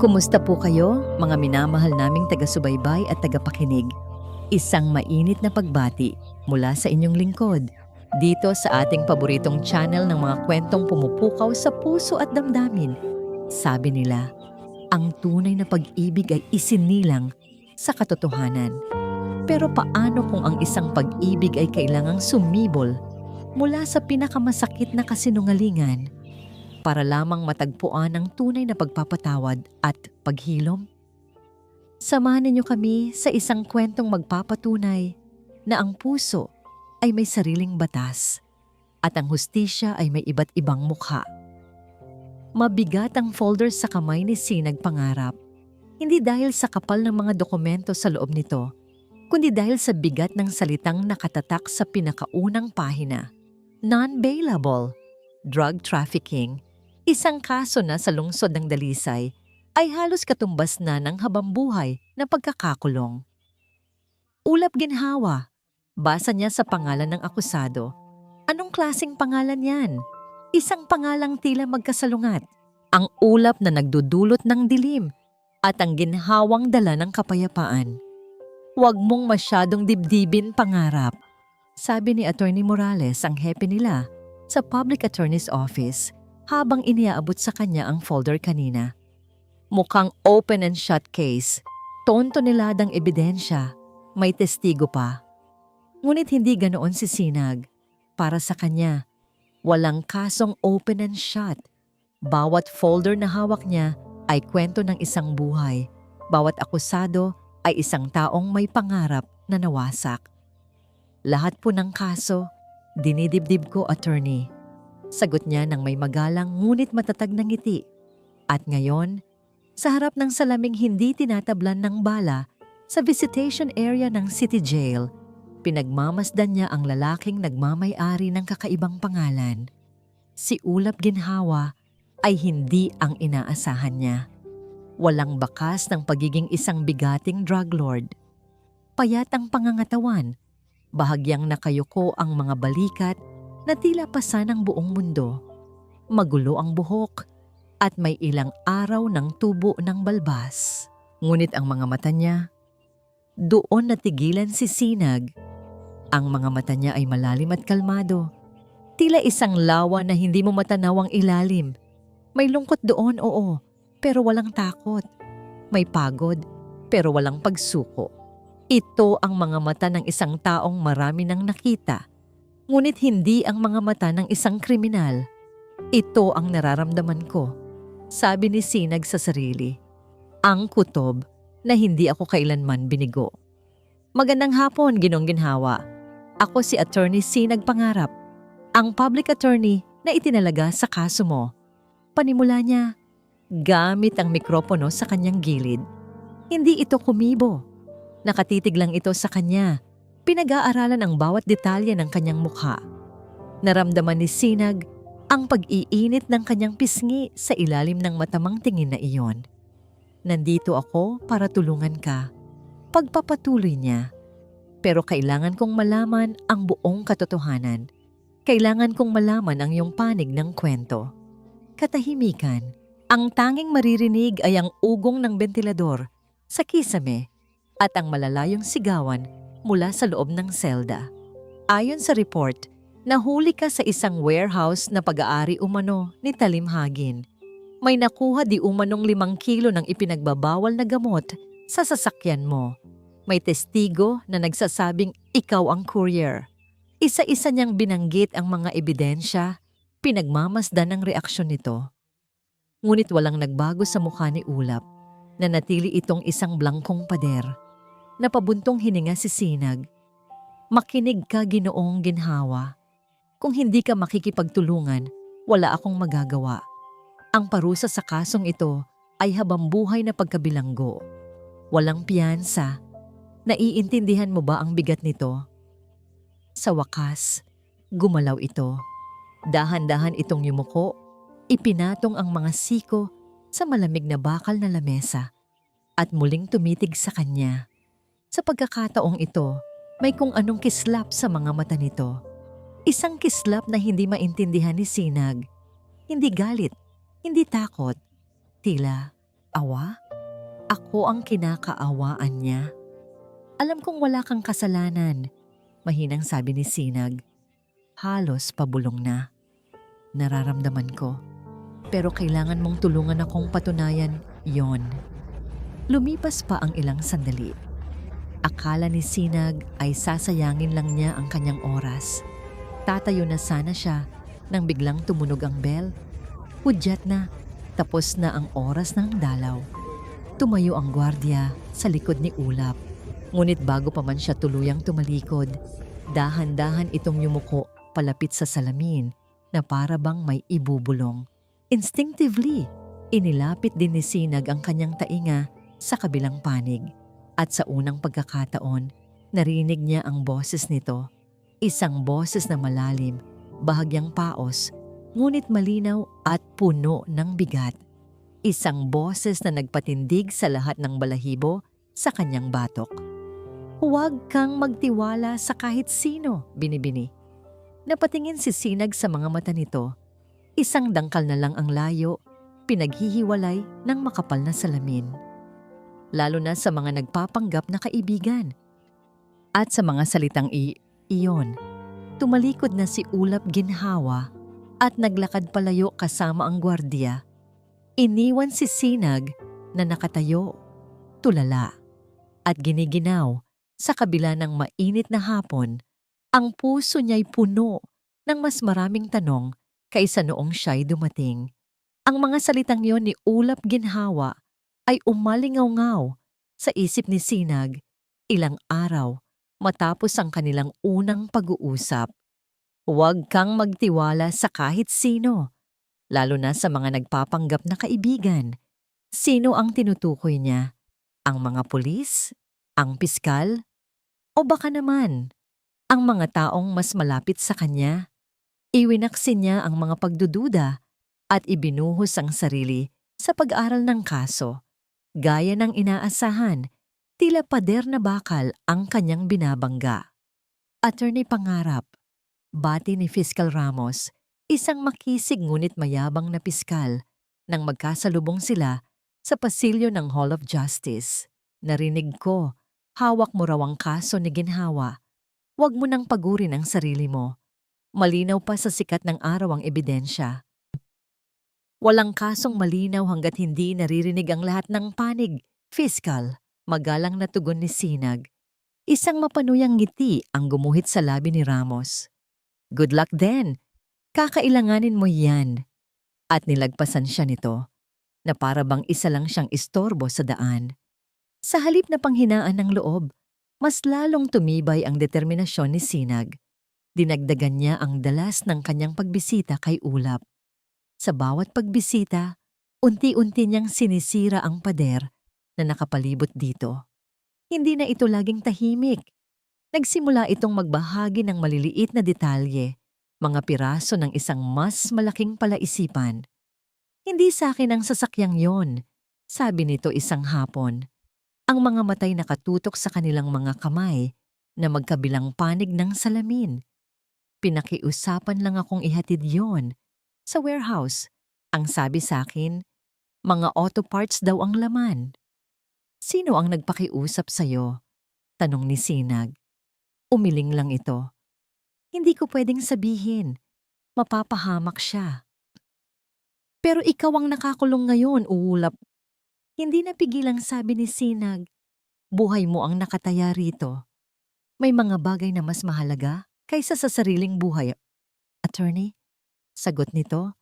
Kumusta po kayo, mga minamahal naming taga-subaybay at tagapakinig? Isang mainit na pagbati mula sa inyong lingkod, dito sa ating paboritong channel ng mga kwentong pumupukaw sa puso at damdamin. Sabi nila, ang tunay na pag-ibig ay isinilang sa katotohanan. Pero paano kung ang isang pag-ibig ay kailangang sumibol mula sa pinakamasakit na kasinungalingan para lamang matagpuan ang tunay na pagpapatawad at paghilom? Samahan ninyo kami sa isang kwentong magpapatunay na ang puso ay may sariling batas at ang hustisya ay may iba't ibang mukha. Mabigat ang folder sa kamay ni Sinag Pangarap, hindi dahil sa kapal ng mga dokumento sa loob nito, kundi dahil sa bigat ng salitang nakatatak sa pinakaunang pahina. Non-bailable, drug trafficking, isang kaso na sa lungsod ng Dalisay ay halos katumbas na ng habambuhay na pagkakakulong. Ulap ginhawa, basa niya sa pangalan ng akusado. Anong klaseng pangalan yan? Isang pangalang tila magkasalungat. Ang ulap na nagdudulot ng dilim at ang ginhawang dala ng kapayapaan. Huwag mong masyadong dibdibin, Pangarap, sabi ni Attorney Morales, ang hepe nila, sa Public Attorney's Office habang iniaabot sa kanya ang folder kanina. Mukhang open and shut case, tontoneladang ebidensya, may testigo pa. Ngunit hindi ganoon si Sinag. Para sa kanya, walang kasong open and shut. Bawat folder na hawak niya ay kwento ng isang buhay. Bawat akusado ay isang taong may pangarap na nawasak. Lahat po ng kaso, dinidibdib ko, attorney. Sagot niya ng may magalang ngunit matatag na ngiti. At ngayon, sa harap ng salaming hindi tinatablan ng bala sa visitation area ng City Jail, pinagmamasdan niya ang lalaking nagmamay-ari ng kakaibang pangalan. Si Ulap Ginhawa ay hindi ang inaasahan niya. Walang bakas ng pagiging isang bigating drug lord. Payat ang pangangatawan, bahagyang nakayuko ang mga balikat na tila pasa ng buong mundo. Magulo ang buhok at may ilang araw ng tubo ng balbas. Ngunit ang mga mata niya, doon natigilan si Sinag. Ang mga mata niya ay malalim at kalmado. Tila isang lawa na hindi mo matanaw ang ilalim. May lungkot doon, oo, pero walang takot. May pagod, pero walang pagsuko. Ito ang mga mata ng isang taong marami nang nakita. Ngunit hindi ang mga mata ng isang kriminal. Ito ang nararamdaman ko, sabi ni Sinag sa sarili. Ang kutob na hindi ako kailanman binigo. Magandang hapon, Ginong Ginhawa. Ako si Attorney Sinag Pangarap, ang public attorney na itinalaga sa kaso mo. Panimula niya, gamit ang mikropono sa kanyang gilid. Hindi ito kumibo. Nakatitig lang ito sa kanya. Pinag-aaralan ang bawat detalye ng kanyang mukha. Naramdaman ni Sinag ang pag-iinit ng kanyang pisngi sa ilalim ng matamang tingin na iyon. Nandito ako para tulungan ka. Pagpapatuloy niya. Pero kailangan kong malaman ang buong katotohanan. Kailangan kong malaman ang iyong panig ng kwento. Katahimikan. Ang tanging maririnig ay ang ugong ng bentilador sa kisame at ang malalayong sigawan mula sa loob ng selda. Ayon sa report, nahuli ka sa isang warehouse na pag-aari umano ni Talim Hagin. May nakuha di umanong 5 kilo ng ipinagbabawal na gamot sa sasakyan mo. May testigo na nagsasabing ikaw ang courier. Isa-isa niyang binanggit ang mga ebidensya, pinagmamasdan ang reaksyon nito. Ngunit walang nagbago sa mukha ni Ulap, na natili itong isang blangkong pader. Napabuntong hininga si Sinag. Makinig ka, Ginoong Ginhawa. Kung hindi ka makikipagtulungan, wala akong magagawa. Ang parusa sa kasong ito ay habambuhay na pagkabilanggo. Walang piyansa. Naiintindihan mo ba ang bigat nito? Sa wakas, gumalaw ito. Dahan-dahan itong yumuko, ipinatong ang mga siko sa malamig na bakal na lamesa at muling tumitig sa kanya. Sa pagkakataong ito, may kung anong kislap sa mga mata nito. Isang kislap na hindi maintindihan ni Sinag. Hindi galit, hindi takot. Tila Awa? Ako ang kinakaawaan niya. Alam kong wala kang kasalanan, mahinang sabi ni Sinag. Halos pabulong na. Nararamdaman ko. Pero kailangan mong tulungan akong patunayan yon. Lumipas pa ang ilang sandali. Akala ni Sinag ay sasayangin lang niya ang kanyang oras. Tatayo na sana siya nang biglang tumunog ang bell. Hudyat na, tapos na ang oras ng dalaw. Tumayo ang gwardiya sa likod ni Ulap. Ngunit bago pa man siya tuluyang tumalikod, dahan-dahan itong yumuko palapit sa salamin na para bang may ibubulong. Instinctively, inilapit din ni Sinag ang kanyang tainga sa kabilang panig. At sa unang pagkakataon, narinig niya ang boses nito. Isang boses na malalim, bahagyang paos, ngunit malinaw at puno ng bigat. Isang boses na nagpatindig sa lahat ng balahibo sa kanyang batok. Huwag kang magtiwala sa kahit sino, binibini. Napatingin si Sinag sa mga mata nito. Isang dangkal na lang ang layo, pinaghihiwalay ng makapal na salamin. Lalo na sa mga nagpapanggap na kaibigan. At sa mga salitang iyon, tumalikod na si Ulap Ginhawa at naglakad palayo kasama ang gwardiya. Iniwan si Sinag na nakatayo, tulala, at giniginaw sa kabila ng mainit na hapon. Ang puso niya'y puno ng mas maraming tanong kaysa noong siya'y dumating. Ang mga salitang yon ni Ulap Ginhawa ay umalingaw-ngaw sa isip ni Sinag ilang araw matapos ang kanilang unang pag-uusap. Huwag kang magtiwala sa kahit sino, lalo na sa mga nagpapanggap na kaibigan. Sino ang tinutukoy niya? Ang mga pulis? Ang piskal? O baka naman, ang mga taong mas malapit sa kanya? Iwinaksin niya ang mga pagdududa at ibinuhos ang sarili sa pag-aral ng kaso. Gaya ng inaasahan, tila pader na bakal ang kanyang binabangga. Attorney Pangarap, bati ni Fiscal Ramos, isang makisig ngunit mayabang na piskal, nang magkasalubong sila sa pasilyo ng Hall of Justice. Narinig ko, hawak mo raw ang kaso ni Ginhawa. Huwag mo nang pagurin ang sarili mo. Malinaw pa sa sikat ng araw ang ebidensya. Walang kasong malinaw hanggat hindi naririnig ang lahat ng panig. Fiscal, magalang na tugon ni Sinag. Isang mapanuyang ngiti ang gumuhit sa labi ni Ramos. Good luck then. Kakailanganin mo yan. At nilagpasan siya nito, na para bang isa lang siyang istorbo sa daan. Sa halip na panghinaan ng loob, mas lalong tumibay ang determinasyon ni Sinag. Dinagdagan niya ang dalas ng kanyang pagbisita kay Ulap. Sa bawat pagbisita, unti-unti niyang sinisira ang pader na nakapalibot dito. Hindi na ito laging tahimik. Nagsimula itong magbahagi ng maliliit na detalye, mga piraso ng isang mas malaking palaisipan. Hindi sa akin ang sasakyang yon, sabi nito isang hapon. Ang mga matay nakatutok sa kanilang mga kamay na magkabilang panig ng salamin. Pinakiusapan lang akong ihatid yon. Sa warehouse, ang sabi sa akin, mga auto parts daw ang laman. Sino ang nagpakiusap sa'yo? Tanong ni Sinag. Umiling lang ito. Hindi ko pwedeng sabihin. Mapapahamak siya. Pero ikaw ang nakakulong ngayon, Ulap. Hindi napigilang sabi ni Sinag. Buhay mo ang nakataya rito. May mga bagay na mas mahalaga kaysa sa sariling buhay. Attorney? Sagot nito,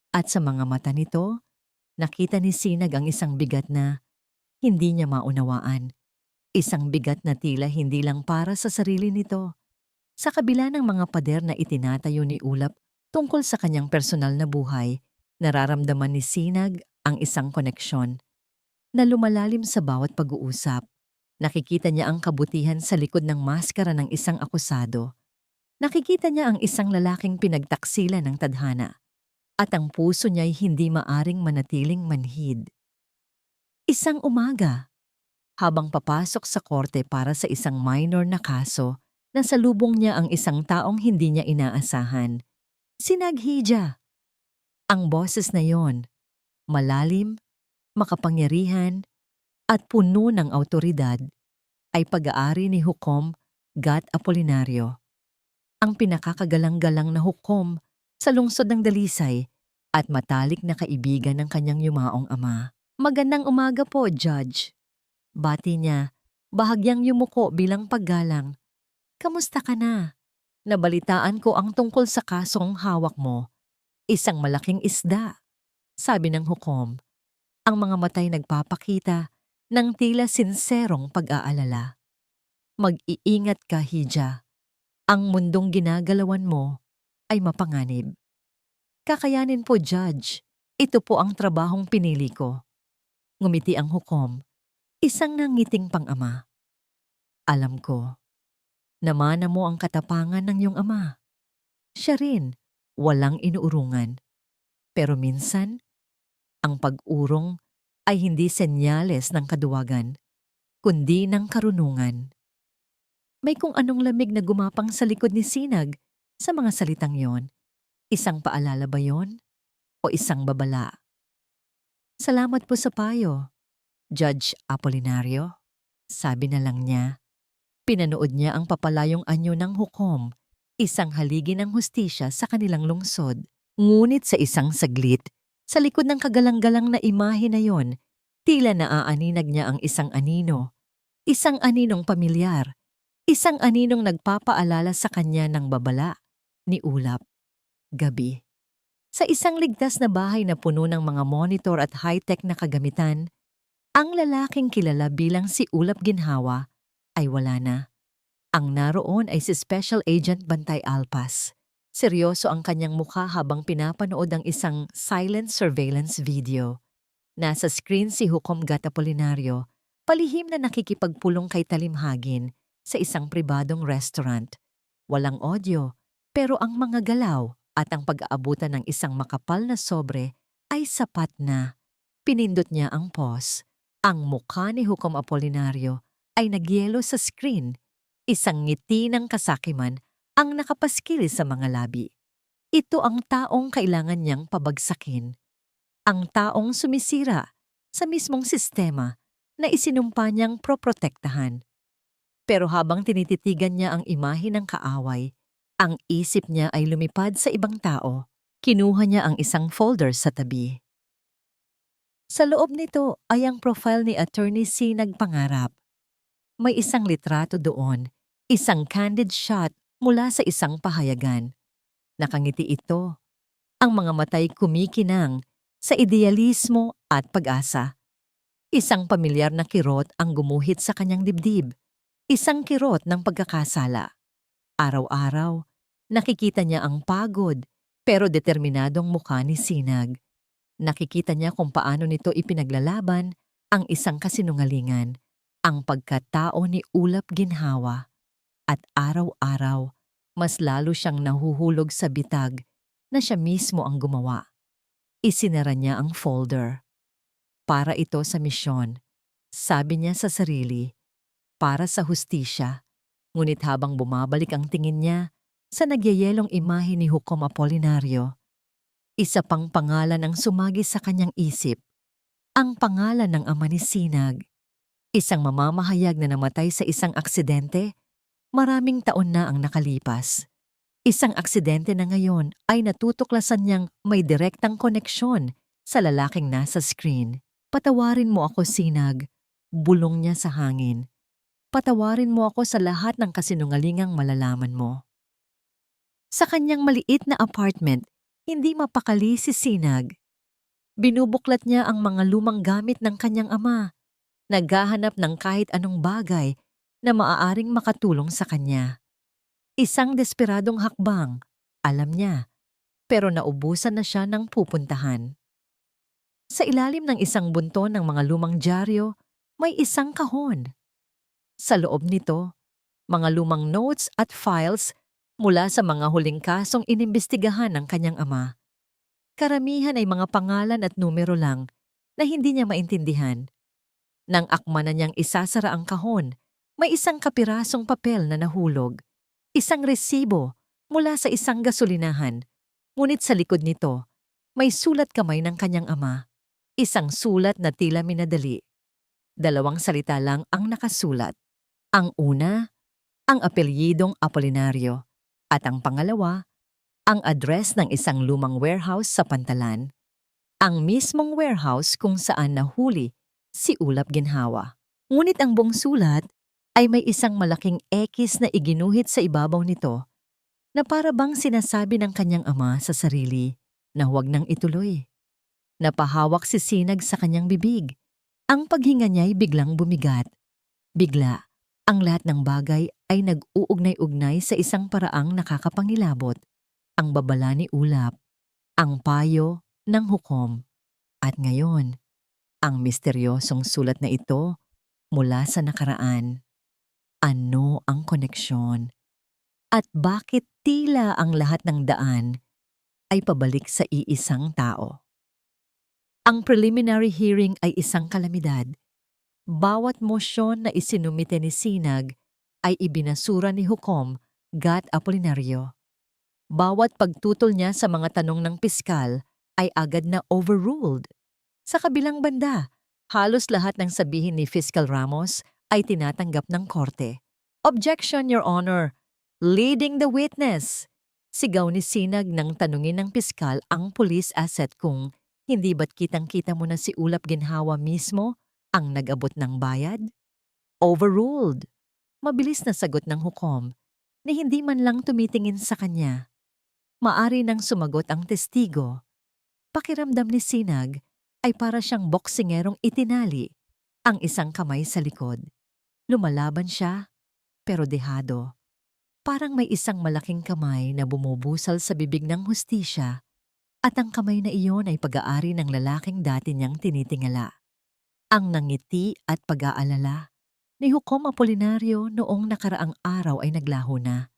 at sa mga mata nito, nakita ni Sinag ang isang bigat na hindi niya maunawaan. Isang bigat na tila hindi lang para sa sarili nito. Sa kabila ng mga pader na itinatayo ni Ulap tungkol sa kanyang personal na buhay, nararamdaman ni Sinag ang isang koneksyon na lumalalim sa bawat pag-uusap. Nakikita niya ang kabutihan sa likod ng maskara ng isang akusado. Nakikita niya ang isang lalaking pinagtaksilan ng tadhana at ang puso niya'y hindi maaring manatiling manhid. Isang umaga, habang papasok sa korte para sa isang minor na kaso, nasalubong niya ang isang taong hindi niya inaasahan. Si Naghija. Ang boses na yon, malalim, makapangyarihan, at puno ng awtoridad ay pag-aari ni Hukom Gat Apolinario, ang pinakakagalang-galang na hukom sa lungsod ng Dalisay at matalik na kaibigan ng kanyang yumaong ama. Magandang umaga po, Judge. Bati niya, bahagyang yumuko bilang paggalang. Kamusta ka na? Nabalitaan ko ang tungkol sa kasong hawak mo. Isang malaking isda, sabi ng hukom. Ang mga matay nagpapakita ng tila sinserong pag-aalala. Mag-iingat ka, Hija. Ang mundong ginagalawan mo ay mapanganib. Kakayanin po, Judge. Ito po ang trabahong pinili ko. Ngumiti ang hukom, isang nangiting pang-ama. Alam ko, namana mo ang katapangan ng iyong ama. Siya rin, walang inuurungan. Pero minsan, ang pag-urong ay hindi senyales ng kaduwagan, kundi ng karunungan. May kung anong lamig na gumapang sa likod ni Sinag sa mga salitang yon. Isang paalala ba yon? O isang babala? Salamat po sa payo, Judge Apolinario. Sabi na lang niya. Pinanood niya ang papalayong anyo ng hukom, isang haligi ng hustisya sa kanilang lungsod. Ngunit sa isang saglit, sa likod ng kagalang-galang na imahe na yon, tila naaaninag niya ang isang anino. Isang aninong pamilyar. Isang aninong nagpapaalala sa kanya ng babala, ni ulap, gabi. Sa isang ligtas na bahay na puno ng mga monitor at high-tech na kagamitan, ang lalaking kilala bilang si Ulap Ginhawa ay wala na. Ang naroon ay si Special Agent Bantay Alpas. Seryoso ang kanyang mukha habang pinapanood ang isang silent surveillance video. Nasa screen si Hukom Gat Apolinario, palihim na nakikipagpulong kay Talimhagin sa isang pribadong restaurant. Walang audio, pero ang mga galaw at ang pag-aabutan ng isang makapal na sobre ay sapat na. Pinindot niya ang pause. Ang mukha ni Hukom Apolinario ay nagyelo sa screen. Isang ngiti ng kasakiman ang nakapaskil sa mga labi. Ito ang taong kailangan niyang pabagsakin. Ang taong sumisira sa mismong sistema na isinumpa niyang proprotektahan. Pero habang tinititigan niya ang imahe ng kaaway, ang isip niya ay lumipad sa ibang tao. Kinuha niya ang isang folder sa tabi. Sa loob nito ay ang profile ni Attorney Sinag Pangarap. May isang litrato doon, isang candid shot mula sa isang pahayagan. Nakangiti ito. Ang mga matay kumikinang sa idealismo at pag-asa. Isang pamilyar na kirot ang gumuhit sa kanyang dibdib. Isang kirot ng pagkakasala. Araw-araw, nakikita niya ang pagod pero determinadong mukha ni Sinag. Nakikita niya kung paano nito ipinaglalaban ang isang kasinungalingan, ang pagkatao ni Ulap Ginhawa. At araw-araw, mas lalo siyang nahuhulog sa bitag na siya mismo ang gumawa. Isinara niya ang folder. Para ito sa misyon, sabi niya sa sarili, para sa hustisya. Ngunit habang bumabalik ang tingin niya sa nagyayelong imahe ni Hukom Apolinario, isa pang pangalan ang sumagi sa kanyang isip. Ang pangalan ng ama ni Sinag. Isang mamamahayag na namatay sa isang aksidente, maraming taon na ang nakalipas. Isang aksidente na ngayon ay natutuklasan niyang may direktang koneksyon sa lalaking nasa screen. Patawarin mo ako, Sinag, bulong niya sa hangin. Patawarin mo ako sa lahat ng kasinungalingang malalaman mo. Sa kanyang maliit na apartment, hindi mapakali si Sinag. Binubuklat niya ang mga lumang gamit ng kanyang ama. Naghahanap ng kahit anong bagay na maaaring makatulong sa kanya. Isang desperadong hakbang, alam niya, pero naubusan na siya ng pupuntahan. Sa ilalim ng isang bunton ng mga lumang dyaryo, may isang kahon. Sa loob nito, mga lumang notes at files mula sa mga huling kasong inimbestigahan ng kanyang ama. Karamihan ay mga pangalan at numero lang na hindi niya maintindihan. Nang akma na niyang isasara ang kahon, may isang kapirasong papel na nahulog. Isang resibo mula sa isang gasolinahan. Ngunit sa likod nito, may sulat kamay ng kanyang ama. Isang sulat na tila minadali. 2 salita lang ang nakasulat. Ang una, ang apelyidong Apolinario. At ang pangalawa, ang address ng isang lumang warehouse sa Pantalan. Ang mismong warehouse kung saan nahuli si Ulap Ginhawa. Ngunit ang buong sulat ay may isang malaking X na iginuhit sa ibabaw nito na para bang sinasabi ng kanyang ama sa sarili na huwag nang ituloy. Napahawak si Sinag sa kanyang bibig. Ang paghinga niya'y biglang bumigat. Bigla, ang lahat ng bagay ay nag-uugnay-ugnay sa isang paraang nakakapangilabot. Ang babala ni Ulap, ang payo ng hukom. At ngayon, ang misteryosong sulat na ito mula sa nakaraan. Ano ang koneksyon? At bakit tila ang lahat ng daan ay pabalik sa iisang tao? Ang preliminary hearing ay isang kalamidad. Bawat mosyon na isinumite ni Sinag ay ibinasura ni Hukom Gat Apolinario. Bawat pagtutol niya sa mga tanong ng piskal ay agad na overruled. Sa kabilang banda, halos lahat ng sabihin ni Fiscal Ramos ay tinatanggap ng korte. Objection, Your Honor. Leading the witness. Sigaw ni Sinag nang tanungin ng piskal ang police asset kung hindi ba't kitang-kita mo na si Ulap Ginhawa mismo ang nag-abot ng bayad? Overruled. Mabilis na sagot ng hukom na hindi man lang tumitingin sa kanya. Maari nang sumagot ang testigo. Pakiramdam ni Sinag ay para siyang boksingerong itinali ang isang kamay sa likod. Lumalaban siya, pero dehado. Parang may isang malaking kamay na bumubusal sa bibig ng hustisya at ang kamay na iyon ay pag-aari ng lalaking dati niyang tinitingala. Ang nangiti at pag-aalala ni Hukom Apolinario noong nakaraang araw ay naglaho na.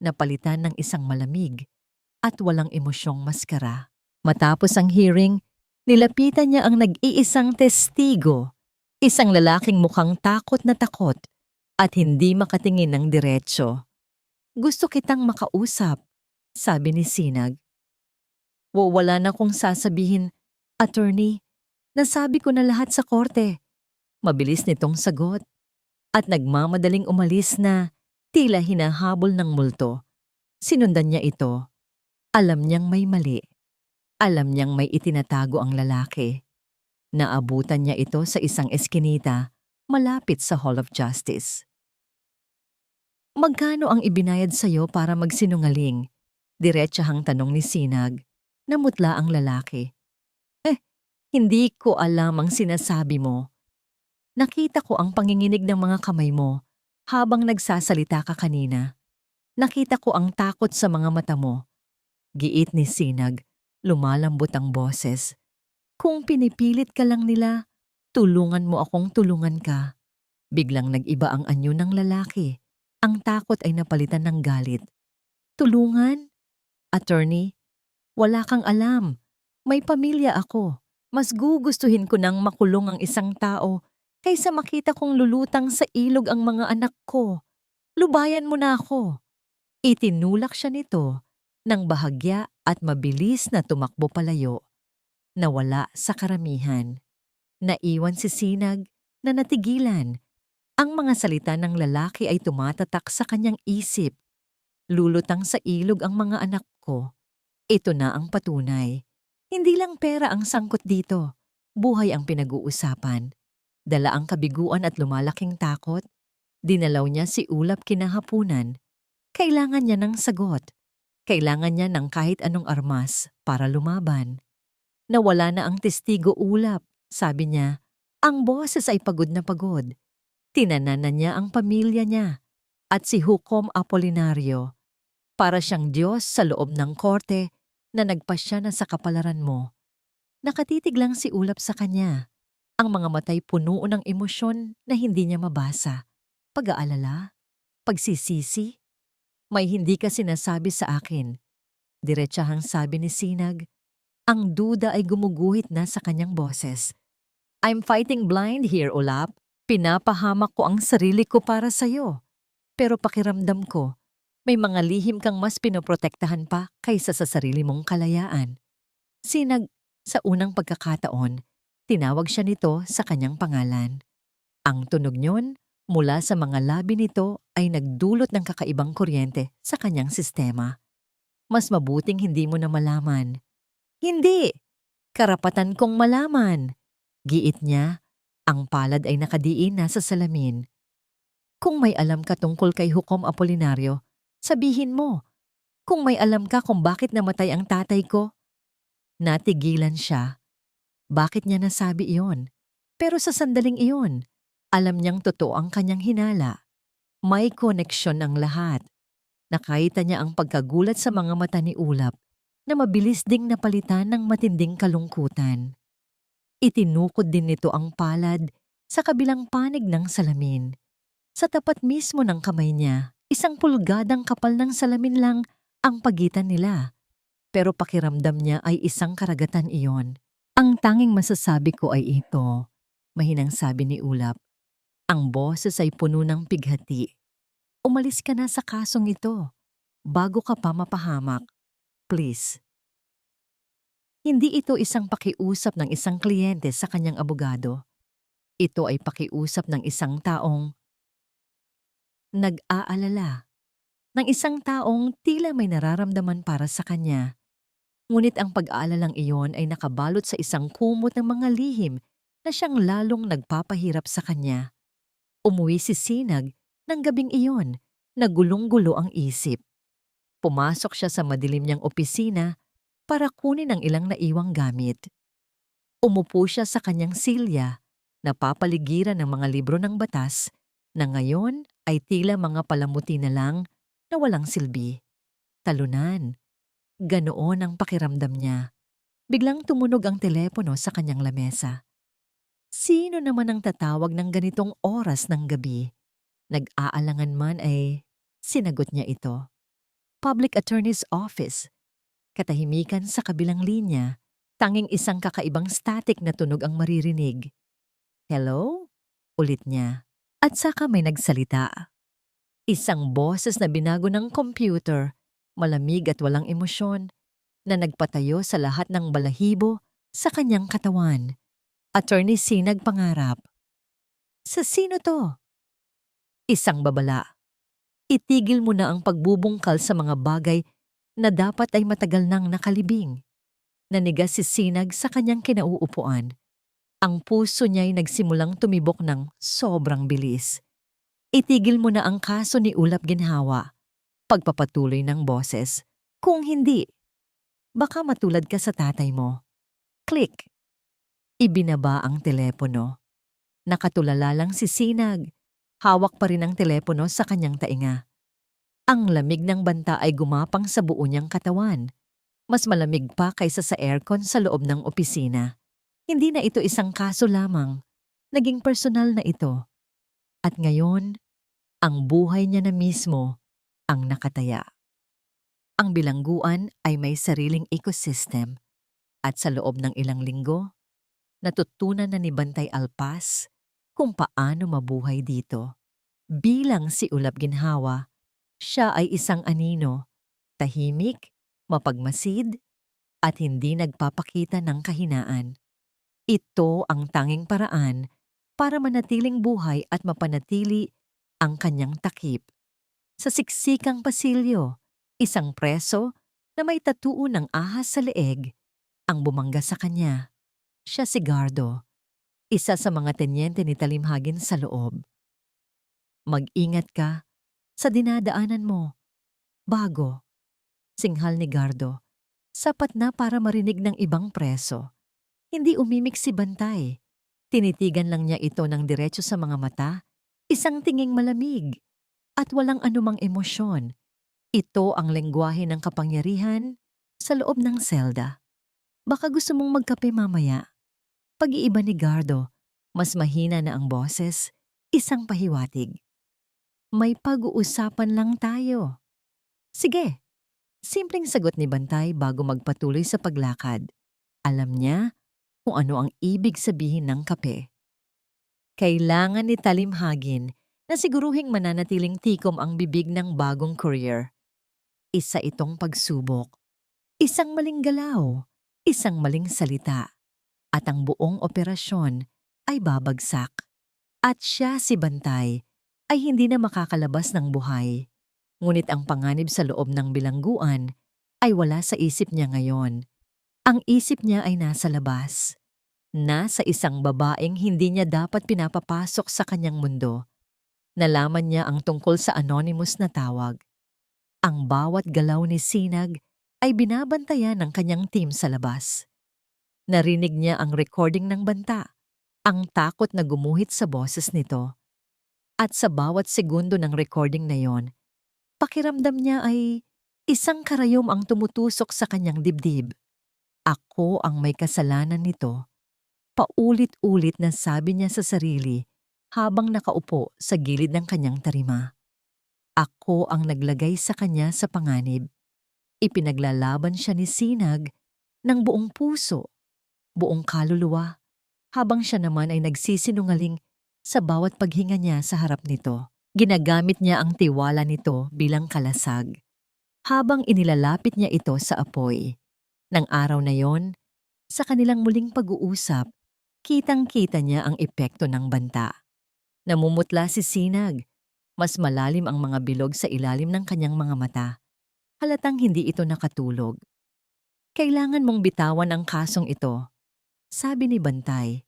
Napalitan ng isang malamig at walang emosyong maskara. Matapos ang hearing, nilapitan niya ang nag-iisang testigo, isang lalaking mukhang takot na takot at hindi makatingin ng diretsyo. Gusto kitang makausap, sabi ni Sinag. Wala na kong sasabihin, attorney. Nasabi ko na lahat sa korte. Mabilis nitong sagot. At nagmamadaling umalis na tila hinahabol ng multo. Sinundan niya ito. Alam niyang may mali. Alam niyang may itinatago ang lalaki. Naabutan niya ito sa isang eskinita malapit sa Hall of Justice. Magkano ang ibinayad sa'yo para magsinungaling? Diretsahang tanong ni Sinag. Namutla ang lalaki. Hindi ko alam ang sinasabi mo. Nakita ko ang panginginig ng mga kamay mo habang nagsasalita ka kanina. Nakita ko ang takot sa mga mata mo. Giit ni Sinag, lumalambot ang boses. Kung pinipilit ka lang nila, tulungan mo akong tulungan ka. Biglang nag-iba ang anyo ng lalaki. Ang takot ay napalitan ng galit. Tulungan? Attorney? Wala kang alam. May pamilya ako. Mas gugustuhin ko nang makulong ang isang tao kaysa makita kong lulutang sa ilog ang mga anak ko. Lubayan mo na ako. Itinulak siya nito nang bahagya at mabilis na tumakbo palayo. Nawala sa karamihan. Naiwan si Sinag na natigilan. Ang mga salita ng lalaki ay tumatatak sa kanyang isip. Lulutang sa ilog ang mga anak ko. Ito na ang patunay. Hindi lang pera ang sangkot dito. Buhay ang pinag-uusapan. Dala ang kabiguan at lumalaking takot. Dinalaw niya si Ulap kinahapunan. Kailangan niya ng sagot. Kailangan niya ng kahit anong armas para lumaban. Nawala na ang testigo Ulap, sabi niya. Ang boses ay pagod na pagod. Tinanan niya ang pamilya niya at si Hukom Apolinario. Para siyang Diyos sa loob ng korte na nagpasya na sa kapalaran mo. Nakatitig lang si Ulap sa kanya. Ang mga matay puno ng emosyon na hindi niya mabasa. Pag-aalala, pagsisisi. May hindi ka sinasabi sa akin. Diretsahang sabi ni Sinag. Ang duda ay gumuguhit na sa kanyang boses. I'm fighting blind here, Ulap. Pinapahamak ko ang sarili ko para sa'yo. Pero pakiramdam ko, may mga lihim kang mas pinoprotektahan pa kaysa sa sarili mong kalayaan. Sinag, sa unang pagkakataon, Tinawag siya nito sa kanyang pangalan. Ang tunog niyon mula sa mga labi nito ay nagdulot ng kakaibang kuryente sa kanyang sistema. Mas mabuting hindi mo na malaman. Hindi! Karapatan kong malaman! Giit niya, ang palad ay nakadiin na sa salamin. Kung may alam ka tungkol kay Hukom Apolinario, sabihin mo. Kung may alam ka kung bakit namatay ang tatay ko. Natigilan siya. Bakit niya nasabi iyon? Pero sa sandaling iyon, alam niyang totoo ang kanyang hinala. May koneksyon ang lahat. Nakita niya ang pagkagulat sa mga mata ni Ulap na mabilis ding napalitan ng matinding kalungkutan. Itinukod din nito ang palad sa kabilang panig ng salamin. Sa tapat mismo ng kamay niya, 1 pulgadang kapal ng salamin lang ang pagitan nila. Pero pakiramdam niya ay isang karagatan iyon. Ang tanging masasabi ko ay ito, mahinang sabi ni Ulap. Ang boses ay puno ng pighati. Umalis ka na sa kasong ito, bago ka pa mapahamak. Please. Hindi ito isang pakiusap ng isang kliyente sa kanyang abogado. Ito ay pakiusap ng isang taong nag-aalala. Ng isang taong tila may nararamdaman para sa kanya. Ngunit ang pag-aalalang iyon ay nakabalot sa isang kumot ng mga lihim na siyang lalong nagpapahirap sa kanya. Umuwi si Sinag ng gabing iyon na gulong-gulo ang isip. Pumasok siya sa madilim niyang opisina para kunin ang ilang naiwang gamit. Umupo siya sa kanyang silya, napapaligiran ng mga libro ng batas na ngayon ay tila mga palamuti na lang na walang silbi. Talunan. Ganoon ang pakiramdam niya. Biglang tumunog ang telepono sa kanyang lamesa. Sino naman ang tatawag ng ganitong oras ng gabi? Nag-aalangan man ay sinagot niya ito. Public Attorney's Office. Katahimikan sa kabilang linya, tanging isang kakaibang static na tunog ang maririnig. Hello? Ulit niya. At saka may nagsalita. Isang boses na binago ng computer, malamig at walang emosyon, na nagpatayo sa lahat ng balahibo sa kanyang katawan. Attorney Sinag pangarap. Sa sino to? Isang babala. Itigil mo na ang pagbubungkal sa mga bagay na dapat ay matagal nang nakalibing. Nanigas si Sinag sa kanyang kinauupuan. Ang puso niya'y nagsimulang tumibok ng sobrang bilis. Itigil mo na ang kaso ni Ulap Ginhawa. Pagpapatuloy ng boses. Kung hindi, baka matulad ka sa tatay mo. Click. Ibinaba ang telepono. Nakatulala lang si Sinag. Hawak pa rin ang telepono sa kanyang tainga. Ang lamig ng banta ay gumapang sa buo niyang katawan. Mas malamig pa kaysa sa aircon sa loob ng opisina. Hindi na ito isang kaso lamang. Naging personal na ito. At ngayon, ang buhay niya na mismo ang nakataya. Ang bilangguan ay may sariling ecosystem. At sa loob ng ilang linggo, natutunan na ni Bantay Alpas kung paano mabuhay dito. Bilang si Ulap Ginhawa, siya ay isang anino, tahimik, mapagmasid, at hindi nagpapakita ng kahinaan. Ito ang tanging paraan para manatiling buhay at mapanatili ang kanyang takip. Sa siksikang pasilyo, isang preso na may tattoo ng ahas sa leeg ang bumangga sa kanya. Siya si Gardo, isa sa mga tenyente ni Talimhagin sa loob. Mag-ingat ka sa dinadaanan mo. Bago, singhal ni Gardo, sapat na para marinig ng ibang preso. Hindi umimik si Bantay. Tinitigan lang niya ito ng diretso sa mga mata, isang tinging malamig at walang anumang emosyon. Ito ang lengguwahe ng kapangyarihan sa loob ng selda. Baka gusto mong magkape mamaya. Pag-iiba ni Gardo, mas mahina na ang boses, isang pahiwatig. May pag-uusapan lang tayo. Sige, simpleng sagot ni Bantay bago magpatuloy sa paglakad. Alam niya kung ano ang ibig sabihin ng kape. Kailangan ni Talimhagin na siguruhing mananatiling tikom ang bibig ng bagong courier. Isa itong pagsubok. Isang maling galaw, isang maling salita. at ang buong operasyon ay babagsak. At siya, si Bantay, ay hindi na makakalabas ng buhay. Ngunit ang panganib sa loob ng bilangguan ay wala sa isip niya ngayon. Ang isip niya ay nasa labas. Nasa isang babaeng hindi niya dapat pinapapasok sa kanyang mundo. Nalaman niya ang tungkol sa anonymous na tawag. Ang bawat galaw ni Sinag ay binabantayan ng kanyang team sa labas. Narinig niya ang recording ng banta, ang takot na gumuhit sa boses nito. At sa bawat segundo ng recording na yon, pakiramdam niya ay isang karayom ang tumutusok sa kanyang dibdib. Ako ang may kasalanan nito. Paulit-ulit na sabi niya sa sarili habang nakaupo sa gilid ng kanyang tarima. Ako ang naglagay sa kanya sa panganib. Ipinaglalaban siya ni Sinag ng buong puso, buong kaluluwa, habang siya naman ay nagsisinungaling sa bawat paghinga niya sa harap nito. Ginagamit niya ang tiwala nito bilang kalasag, habang inilalapit niya ito sa apoy. Nang araw na yon, sa kanilang muling pag-uusap, kitang-kita niya ang epekto ng banta. Namumutla si Sinag. Mas malalim ang mga bilog sa ilalim ng kanyang mga mata. Halatang hindi ito nakatulog. Kailangan mong bitawan ang kasong ito, sabi ni Bantay.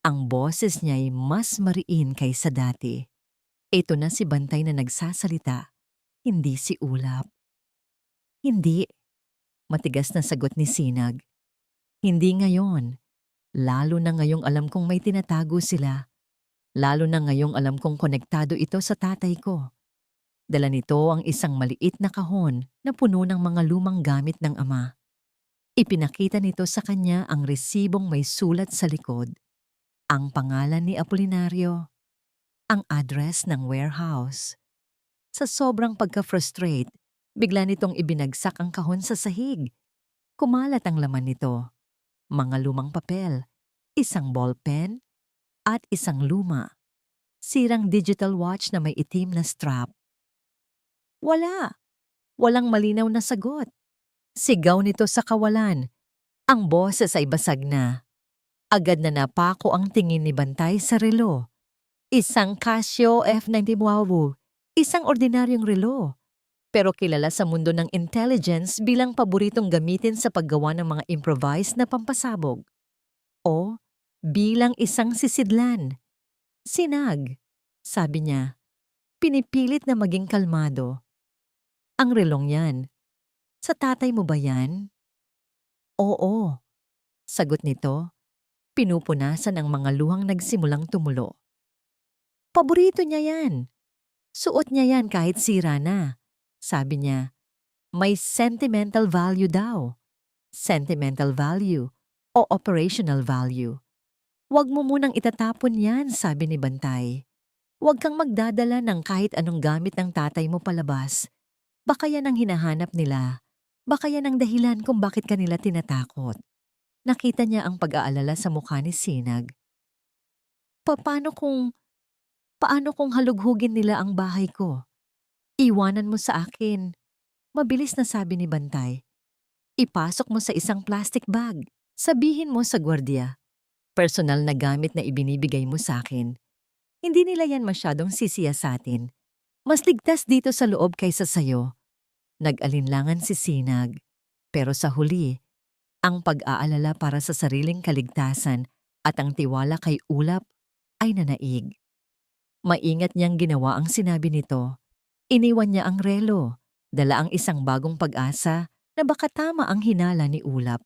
Ang boses niya ay mas mariin kaysa dati. Ito na si Bantay na nagsasalita, hindi si Ulap. Hindi, matigas na sagot ni Sinag. Hindi ngayon. Lalo na ngayong alam kong may tinatago sila. Lalo na ngayong alam kong konektado ito sa tatay ko. Dala nito ang isang maliit na kahon na puno ng mga lumang gamit ng ama. Ipinakita nito sa kanya ang resibong may sulat sa likod. Ang pangalan ni Apolinario. Ang address ng warehouse. Sa sobrang pagka-frustrate, bigla nitong ibinagsak ang kahon sa sahig. Kumalat ang laman nito. Mga lumang papel, isang ballpen, at isang luma. Sirang digital watch na may itim na strap. Wala. Walang malinaw na sagot. Sigaw nito sa kawalan. Ang boses ay basag na. Agad na napako ang tingin ni Bantay sa relo. Isang Casio F90 isang ordinaryong relo. Pero kilala sa mundo ng intelligence bilang paboritong gamitin sa paggawa ng mga improvised na pampasabog. O bilang isang sisidlan. Sinag, sabi niya. Pinipilit na maging kalmado. Ang relong yan. Sa tatay mo ba yan? Oo, sagot nito. Pinupunasan ang mga luhang nagsimulang tumulo. Paborito niya yan. Suot niya yan kahit sira na. Sabi niya, may sentimental value daw. Sentimental value o operational value. Huwag mo munang itatapon yan, sabi ni Bantay. Huwag kang magdadala ng kahit anong gamit ng tatay mo palabas. Baka yan ang hinahanap nila. Baka yan ang dahilan kung bakit kanila tinatakot. Nakita niya ang pag-aalala sa mukha ni Sinag. Paano kung halughugin nila ang bahay ko? Iwanan mo sa akin. Mabilis na sabi ni Bantay. Ipasok mo sa isang plastic bag. Sabihin mo sa gwardiya. Personal na gamit na ibinibigay mo sa akin. Hindi nila yan masyadong sisiyasatin. Mas ligtas dito sa loob kaysa sayo. Nag-alinlangan si Sinag. Pero sa huli, ang pag-aalala para sa sariling kaligtasan at ang tiwala kay Ulap ay nanaig. Maingat niyang ginawa ang sinabi nito. Iniwan niya ang relo, dala ang isang bagong pag-asa na baka tama ang hinala ni Ulap.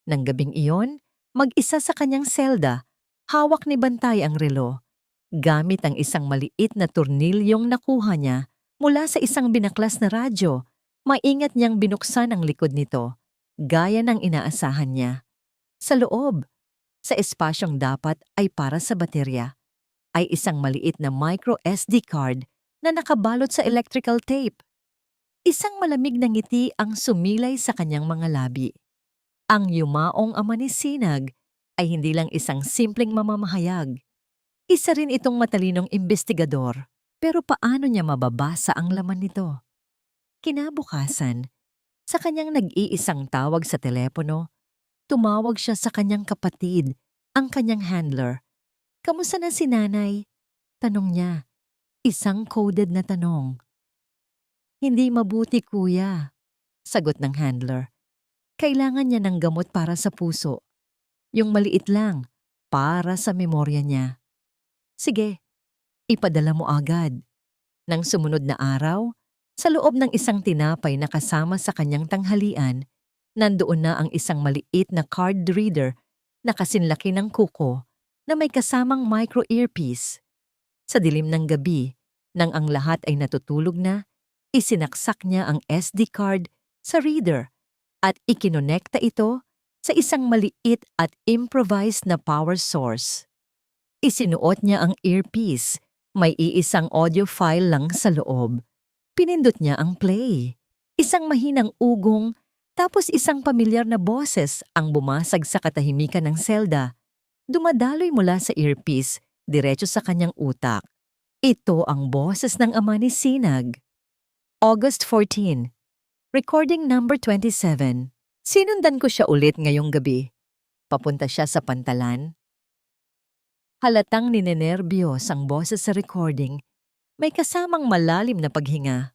Nang gabing iyon, mag-isa sa kanyang selda, hawak ni Bantay ang relo. Gamit ang isang maliit na tornilyong nakuha niya mula sa isang binaklas na radyo, maingat niyang binuksan ang likod nito, gaya ng inaasahan niya. Sa loob, sa espasyong dapat ay para sa baterya, ay isang maliit na micro SD card na nakabalot sa electrical tape. Isang malamig na ngiti ang sumilay sa kanyang mga labi. Ang yumaong ama ni Sinag ay hindi lang isang simpleng mamamahayag. Isa rin itong matalinong investigador. Pero paano niya mababasa ang laman nito? Kinabukasan, sa kanyang nag-iisang tawag sa telepono, tumawag siya sa kanyang kapatid ang kanyang handler. "Kamusta na si nanay?" Tanong niya. Isang coded na tanong. "Hindi mabuti, kuya," sagot ng handler. "Kailangan niya ng gamot para sa puso. Yung maliit lang, para sa memorya niya." "Sige, ipadala mo agad." Nang sumunod na araw, sa loob ng isang tinapay na kasama sa kanyang tanghalian, nandoon na ang isang maliit na card reader na kasinlaki ng kuko na may kasamang micro earpiece. Sa dilim ng gabi, nang ang lahat ay natutulog na, isinaksak niya ang SD card sa reader at ikinonekta ito sa isang maliit at improvised na power source. Isinuot niya ang earpiece. May iisang audio file lang sa loob. Pinindot niya ang play. Isang mahinang ugong, tapos isang pamilyar na boses ang bumasag sa katahimikan ng selda. Dumadaloy mula sa earpiece, diretso sa kanyang utak. Ito ang boses ng ama ni Sinag. August 14. Recording number 27. Sinundan ko siya ulit ngayong gabi. Papunta siya sa pantalan. Halatang ninenerbiyos ang boses sa recording, may kasamang malalim na paghinga.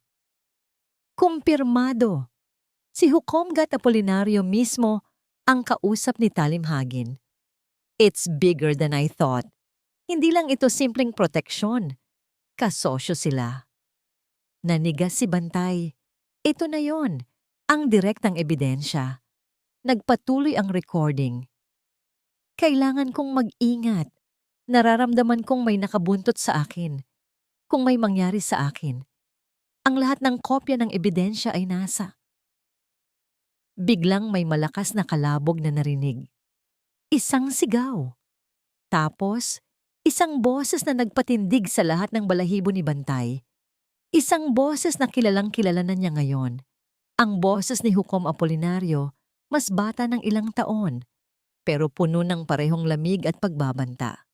Kumpirmado! Si Hukomgat Apolinario mismo ang kausap ni Talimhagin. It's bigger than I thought. Hindi lang ito simpleng proteksyon. Kasosyo sila. Nanigas si Bantay. Ito na yon, ang direktang ebidensya. Nagpatuloy ang recording. Kailangan kong mag-ingat. Nararamdaman kong may nakabuntot sa akin. Kung may mangyari sa akin, ang lahat ng kopya ng ebidensya ay nasa. Biglang may malakas na kalabog na narinig. Isang sigaw. Tapos, isang boses na nagpatindig sa lahat ng balahibo ni Bantay. Isang boses na kilalang-kilala na niya ngayon. Ang boses ni Hukom Apolinario, mas bata ng ilang taon, pero puno ng parehong lamig at pagbabanta.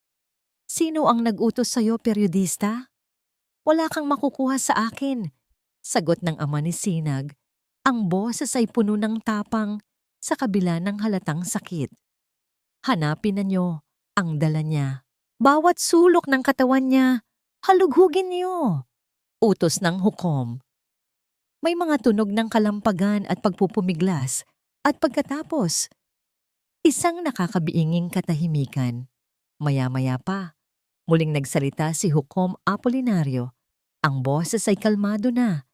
"Sino ang nag-utos sa'yo, periodista?" "Wala kang makukuha sa akin," sagot ng ama ni Sinag. Ang boses ay puno ng tapang sa kabila ng halatang sakit. "Hanapin na niyo ang dala niya. Bawat sulok ng katawan niya, halughugin niyo," utos ng hukom. May mga tunog ng kalampagan at pagpupumiglas at pagkatapos, isang nakakabiinging katahimikan. Maya-maya pa, muling nagsalita si Hukom Apolinario. Ang boses ay kalmado na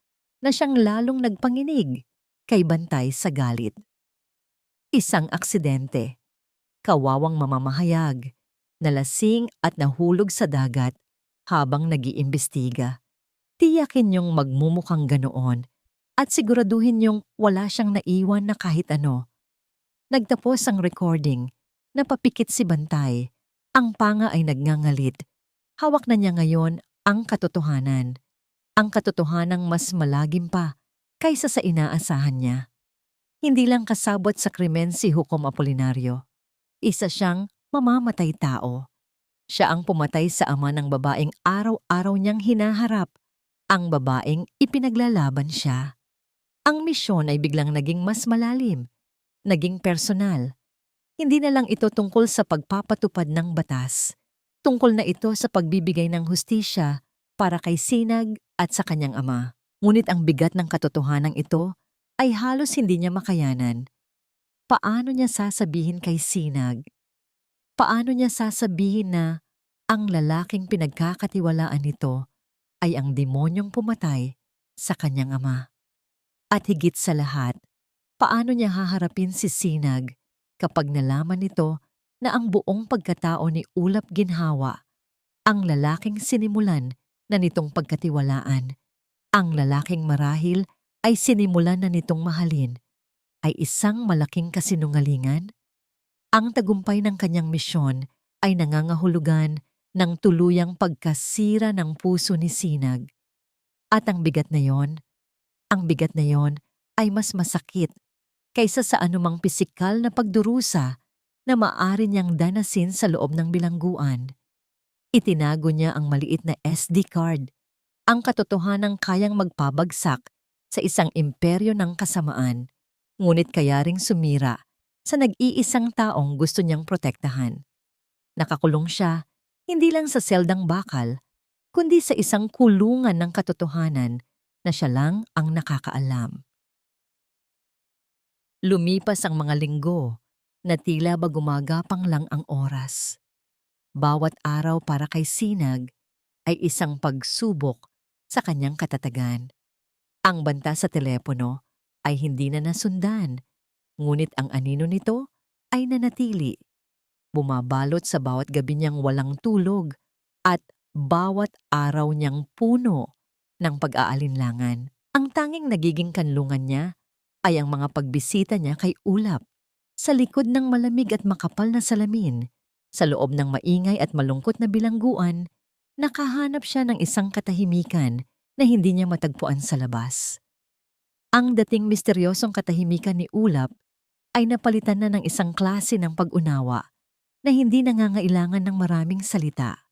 siyang lalong nagpanginig kay Bantay sa galit. Isang aksidente. Kawawang mamamahayag, nalasing at nahulog sa dagat habang nag-iimbestiga. Tiyakin niyong magmumukhang ganoon at siguraduhin niyong wala siyang naiwan na kahit ano. Nagtapos ang recording, napapikit si Bantay. Ang panga ay nagngangalit. Hawak na niya ngayon ang katotohanan. Ang katotohanang mas malagim pa kaysa sa inaasahan niya. Hindi lang kasabot sa krimen si Hukom Apolinario. Isa siyang mamamatay tao. Siya ang pumatay sa ama ng babaeng araw-araw niyang hinaharap. Ang babaeng ipinaglalaban siya. Ang misyon ay biglang naging mas malalim, naging personal. Hindi na lang ito tungkol sa pagpapatupad ng batas. Tungkol na ito sa pagbibigay ng hustisya para kay Sinag at sa kanyang ama. Ngunit ang bigat ng katotohanan ito ay halos hindi niya makayanan. Paano niya sasabihin kay Sinag? Paano niya sasabihin na ang lalaking pinagkakatiwalaan nito ay ang demonyong pumatay sa kanyang ama? At higit sa lahat, paano niya haharapin si Sinag kapag nalaman nito na ang buong pagkatao ni Ulap Ginhawa, ang lalaking sinimulan na nitong pagkatiwalaan, ang lalaking marahil ay sinimulan na nitong mahalin, ay isang malaking kasinungalingan? Ang tagumpay ng kanyang misyon ay nangangahulugan ng tuluyang pagkasira ng puso ni Sinag. At ang bigat na yon ay mas masakit kaysa sa anumang pisikal na pagdurusa na maaari niyang danasin sa loob ng bilangguan. Itinago niya ang maliit na SD card, ang katotohanang kayang magpabagsak sa isang imperyo ng kasamaan, ngunit kaya ring sumira sa nag-iisang taong gusto niyang protektahan. Nakakulong siya, hindi lang sa seldang bakal, kundi sa isang kulungan ng katotohanan na siya lang ang nakakaalam. Lumipas ang mga linggo na tila ba gumagapang lang ang oras. Bawat araw para kay Sinag ay isang pagsubok sa kanyang katatagan. Ang banta sa telepono ay hindi na nasundan, ngunit ang anino nito ay nanatili. Bumabalot sa bawat gabi niyang walang tulog at bawat araw niyang puno ng pag-aalinlangan. Ang tanging nagiging kanlungan niya ay ang mga pagbisita niya kay Ulap. Sa likod ng malamig at makapal na salamin, sa loob ng maingay at malungkot na bilangguan, nakahanap siya ng isang katahimikan na hindi niya matagpuan sa labas. Ang dating misteryosong katahimikan ni Ulap ay napalitan na ng isang klase ng pag-unawa na hindi nangangailangan ng maraming salita.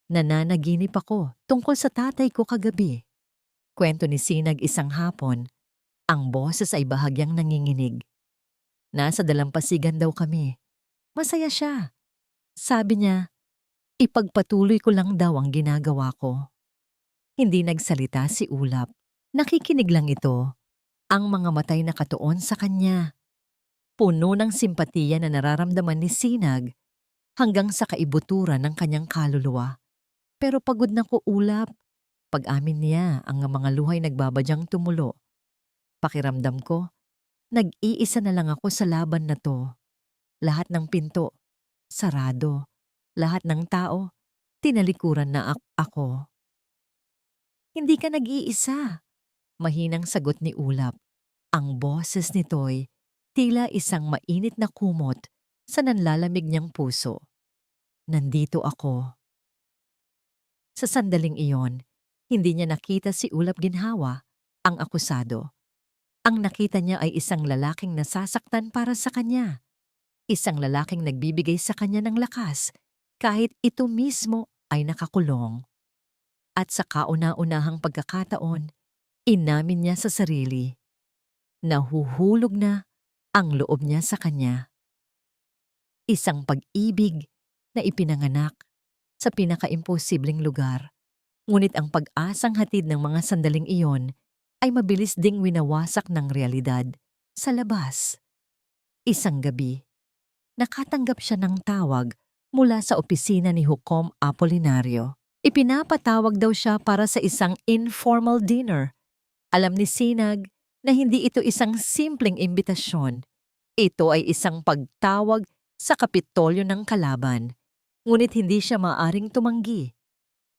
Nananaginip ako tungkol sa tatay ko kagabi. Kwento ni Sinag isang hapon, ang boses ay bahagyang nanginginig. Nasa dalampasigan daw kami. Masaya siya. Sabi niya, ipagpatuloy ko lang daw ang ginagawa ko. Hindi nagsalita si Ulap. Nakikinig lang ito. Ang mga matay nakatuon sa kanya. Puno ng simpatiya na nararamdaman ni Sinag hanggang sa kaibuturan ng kanyang kaluluwa. Pero pagod na ko, Ulap. Pag-amin niya, ang mga luhay nagbabadyang tumulo. Pakiramdam ko, nag-iisa na lang ako sa laban na to. Lahat ng pinto, sarado. Lahat ng tao, tinalikuran na ako. Hindi ka nag-iisa. Mahinang sagot ni Ulap. Ang boses nito'y tila isang mainit na kumot sa nanlalamig niyang puso. Nandito ako. Sa sandaling iyon, hindi niya nakita si Ulap Ginhawa, ang akusado. Ang nakita niya ay isang lalaking nasasaktan para sa kanya. Isang lalaking nagbibigay sa kanya ng lakas kahit ito mismo ay nakakulong. At sa kauna-unahang pagkakataon, inamin niya sa sarili. Nahuhulog na ang loob niya sa kanya. Isang pag-ibig na ipinanganak sa pinakaimposibleng lugar. Ngunit ang pag-asang hatid ng mga sandaling iyon ay mabilis ding winawasak ng realidad sa labas. Isang gabi, nakatanggap siya ng tawag mula sa opisina ni Hukom Apolinario. Ipinapatawag daw siya para sa isang informal dinner. Alam ni Sinag na hindi ito isang simpleng imbitasyon. Ito ay isang pagtawag sa kapitolyo ng kalaban. Ngunit hindi siya maaaring tumanggi.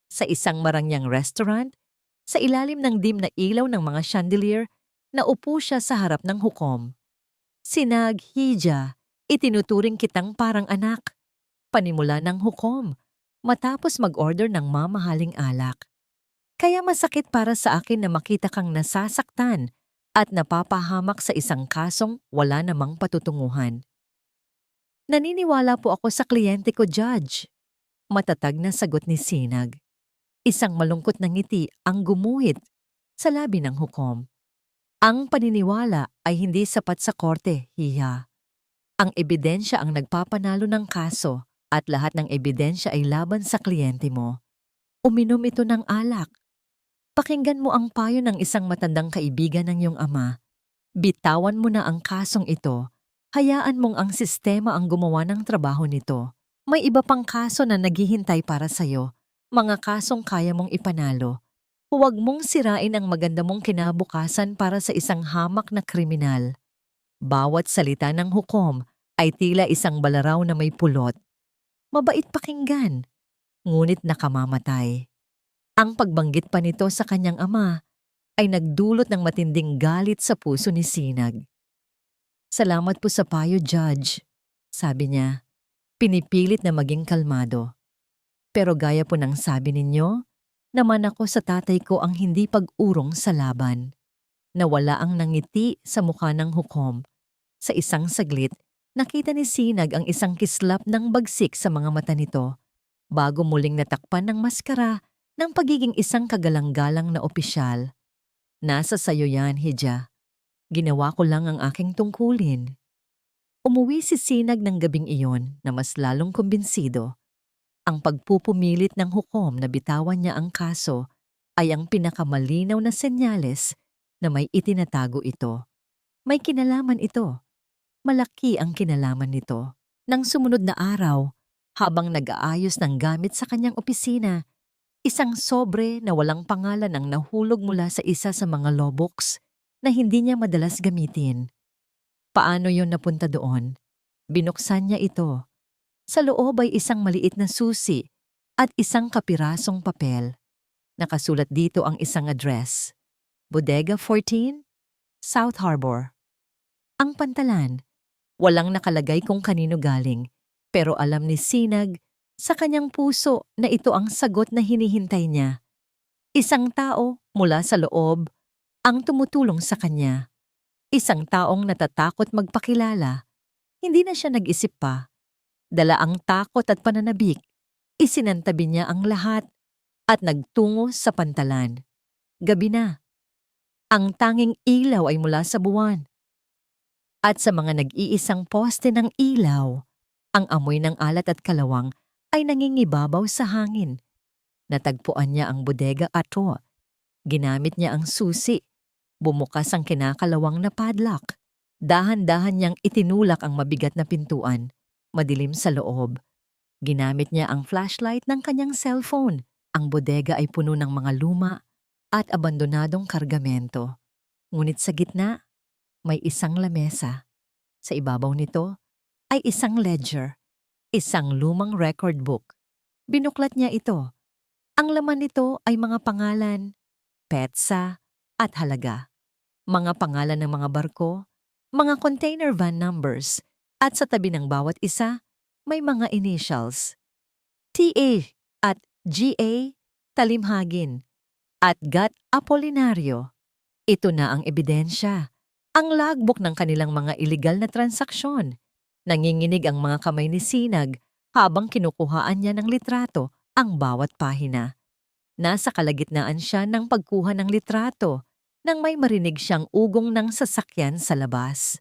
Sa isang marangyang restaurant, sa ilalim ng dim na ilaw ng mga chandelier, naupo siya sa harap ng hukom. Sinag, Hija, itinuturing kitang parang anak. Panimula ng hukom, matapos mag-order ng mamahaling alak. Kaya masakit para sa akin na makita kang nasasaktan at napapahamak sa isang kasong wala namang patutunguhan. Naniniwala po ako sa kliyente ko, Judge. Matatag na sagot ni Sinag. Isang malungkot na ngiti ang gumuhit sa labi ng hukom. Ang paniniwala ay hindi sapat sa korte, Hiya. Ang ebidensya ang nagpapanalo ng kaso at lahat ng ebidensya ay laban sa kliyente mo. Uminom ito ng alak. Pakinggan mo ang payo ng isang matandang kaibigan ng iyong ama. Bitawan mo na ang kasong ito. Hayaan mong ang sistema ang gumawa ng trabaho nito. May iba pang kaso na naghihintay para sa'yo. Mga kasong kaya mong ipanalo. Huwag mong sirain ang maganda mong kinabukasan para sa isang hamak na kriminal. Bawat salita ng hukom ay tila isang balaraw na may pulot. Mabait pakinggan, ngunit nakamamatay. Ang pagbanggit pa nito sa kanyang ama ay nagdulot ng matinding galit sa puso ni Sinag. Salamat po sa payo, Judge, sabi niya. Pinipilit na maging kalmado. Pero gaya po ng sabi ninyo, naman ako sa tatay ko ang hindi pag-urong sa laban. Nawala ang nangiti sa mukha ng hukom. Sa isang saglit, nakita ni Sinag ang isang kislap ng bagsik sa mga mata nito, bago muling natakpan ng maskara ng pagiging isang kagalang-galang na opisyal. Nasa sayo yan, Hija. Ginawa ko lang ang aking tungkulin. Umuwi si Sinag ng gabing iyon na mas lalong kumbinsido. Ang pagpupumilit ng hukom na bitawan niya ang kaso ay ang pinakamalinaw na senyales na may itinatago ito. May kinalaman ito. Malaki ang kinalaman nito. Nang sumunod na araw, habang nag-aayos ng gamit sa kanyang opisina, isang sobre na walang pangalan ang nahulog mula sa isa sa mga logbox na hindi niya madalas gamitin. Paano yon napunta doon? Binuksan niya ito. Sa loob ay isang maliit na susi at isang kapirasong papel. Nakasulat dito ang isang address. Bodega 14, South Harbor. Ang pantalan, walang nakalagay kung kanino galing, pero alam ni Sinag sa kanyang puso na ito ang sagot na hinihintay niya. Isang tao mula sa loob ang tumutulong sa kanya. Isang taong natatakot magpakilala. Hindi na siya nag-isip pa. Dala ang takot at pananabik. Isinantabi niya ang lahat at nagtungo sa pantalan. Gabi na. Ang tanging ilaw ay mula sa buwan. At sa mga nag-iisang poste ng ilaw, ang amoy ng alat at kalawang ay nangingibabaw sa hangin. Natagpuan niya ang bodega ato. Ginamit niya ang susi. Bumukas ang kinakalawang na padlock. Dahan-dahan niyang itinulak ang mabigat na pintuan. Madilim sa loob. Ginamit niya ang flashlight ng kanyang cellphone. Ang bodega ay puno ng mga luma at abandonadong kargamento. Ngunit sa gitna, may isang lamesa. Sa ibabaw nito ay isang ledger, isang lumang record book. Binuklat niya ito. Ang laman nito ay mga pangalan, petsa at halaga. Mga pangalan ng mga barko, mga container van numbers, at sa tabi ng bawat isa, may mga initials. TA at GA Talimhagin at GAT Apolinario. Ito na ang ebidensya. Ang logbook ng kanilang mga iligal na transaksyon. Nanginginig ang mga kamay ni Sinag habang kinukuhaan niya ng litrato ang bawat pahina. Nasa kalagitnaan siya ng pagkuha ng litrato nang may marinig siyang ugong ng sasakyan sa labas.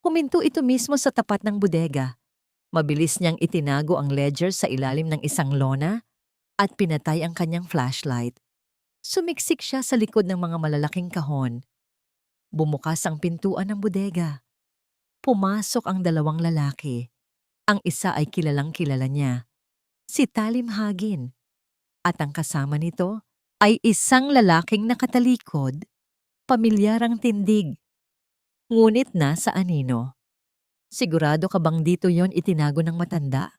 Huminto ito mismo sa tapat ng bodega. Mabilis niyang itinago ang ledger sa ilalim ng isang lona at pinatay ang kanyang flashlight. Sumiksik siya sa likod ng mga malalaking kahon. Bumukas ang pintuan ng bodega. Pumasok ang dalawang lalaki. Ang isa ay kilalang-kilala niya, si Talimhagin. At ang kasama nito ay isang lalaking nakatalikod, pamilyarang tindig. Ngunit nasa anino. Sigurado ka bang dito yon itinago ng matanda?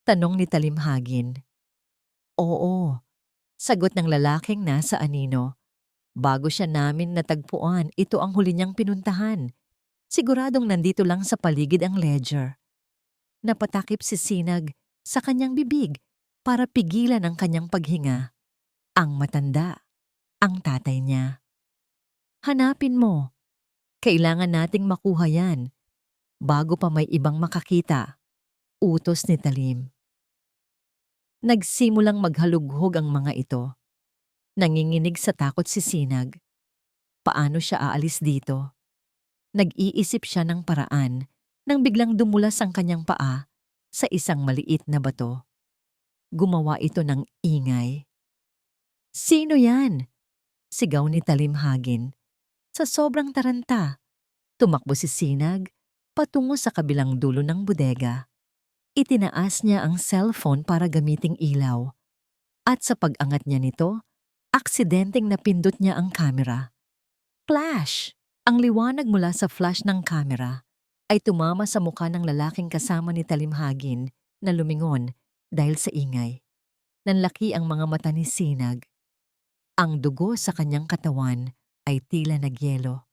Tanong ni Talimhagin. Oo, sagot ng lalaking nasa anino. Bago siya namin natagpuan, ito ang huli niyang pinuntahan. Siguradong nandito lang sa paligid ang ledger. Napatakip si Sinag sa kanyang bibig para pigilan ang kanyang paghinga. Ang matanda, ang tatay niya. Hanapin mo. Kailangan nating makuha yan bago pa may ibang makakita. Utos ni Talim. Nagsimulang maghalughog ang mga ito. Nanginginig sa takot si Sinag. Paano siya aalis dito? Nag-iisip siya ng paraan nang biglang dumulas ang kanyang paa sa isang maliit na bato. Gumawa ito ng ingay. Sino yan? Sigaw ni Talimhagin. Sa sobrang taranta, tumakbo si Sinag patungo sa kabilang dulo ng bodega. Itinaas niya ang cellphone para gamiting ilaw. At sa pag-angat niya nito, aksidenteng napindot niya ang kamera. Flash! Ang liwanag mula sa flash ng kamera ay tumama sa mukha ng lalaking kasama ni Talimhagin na lumingon dahil sa ingay. Nanlaki ang mga mata ni Sinag. Ang dugo sa kanyang katawan ay tila nagyelo.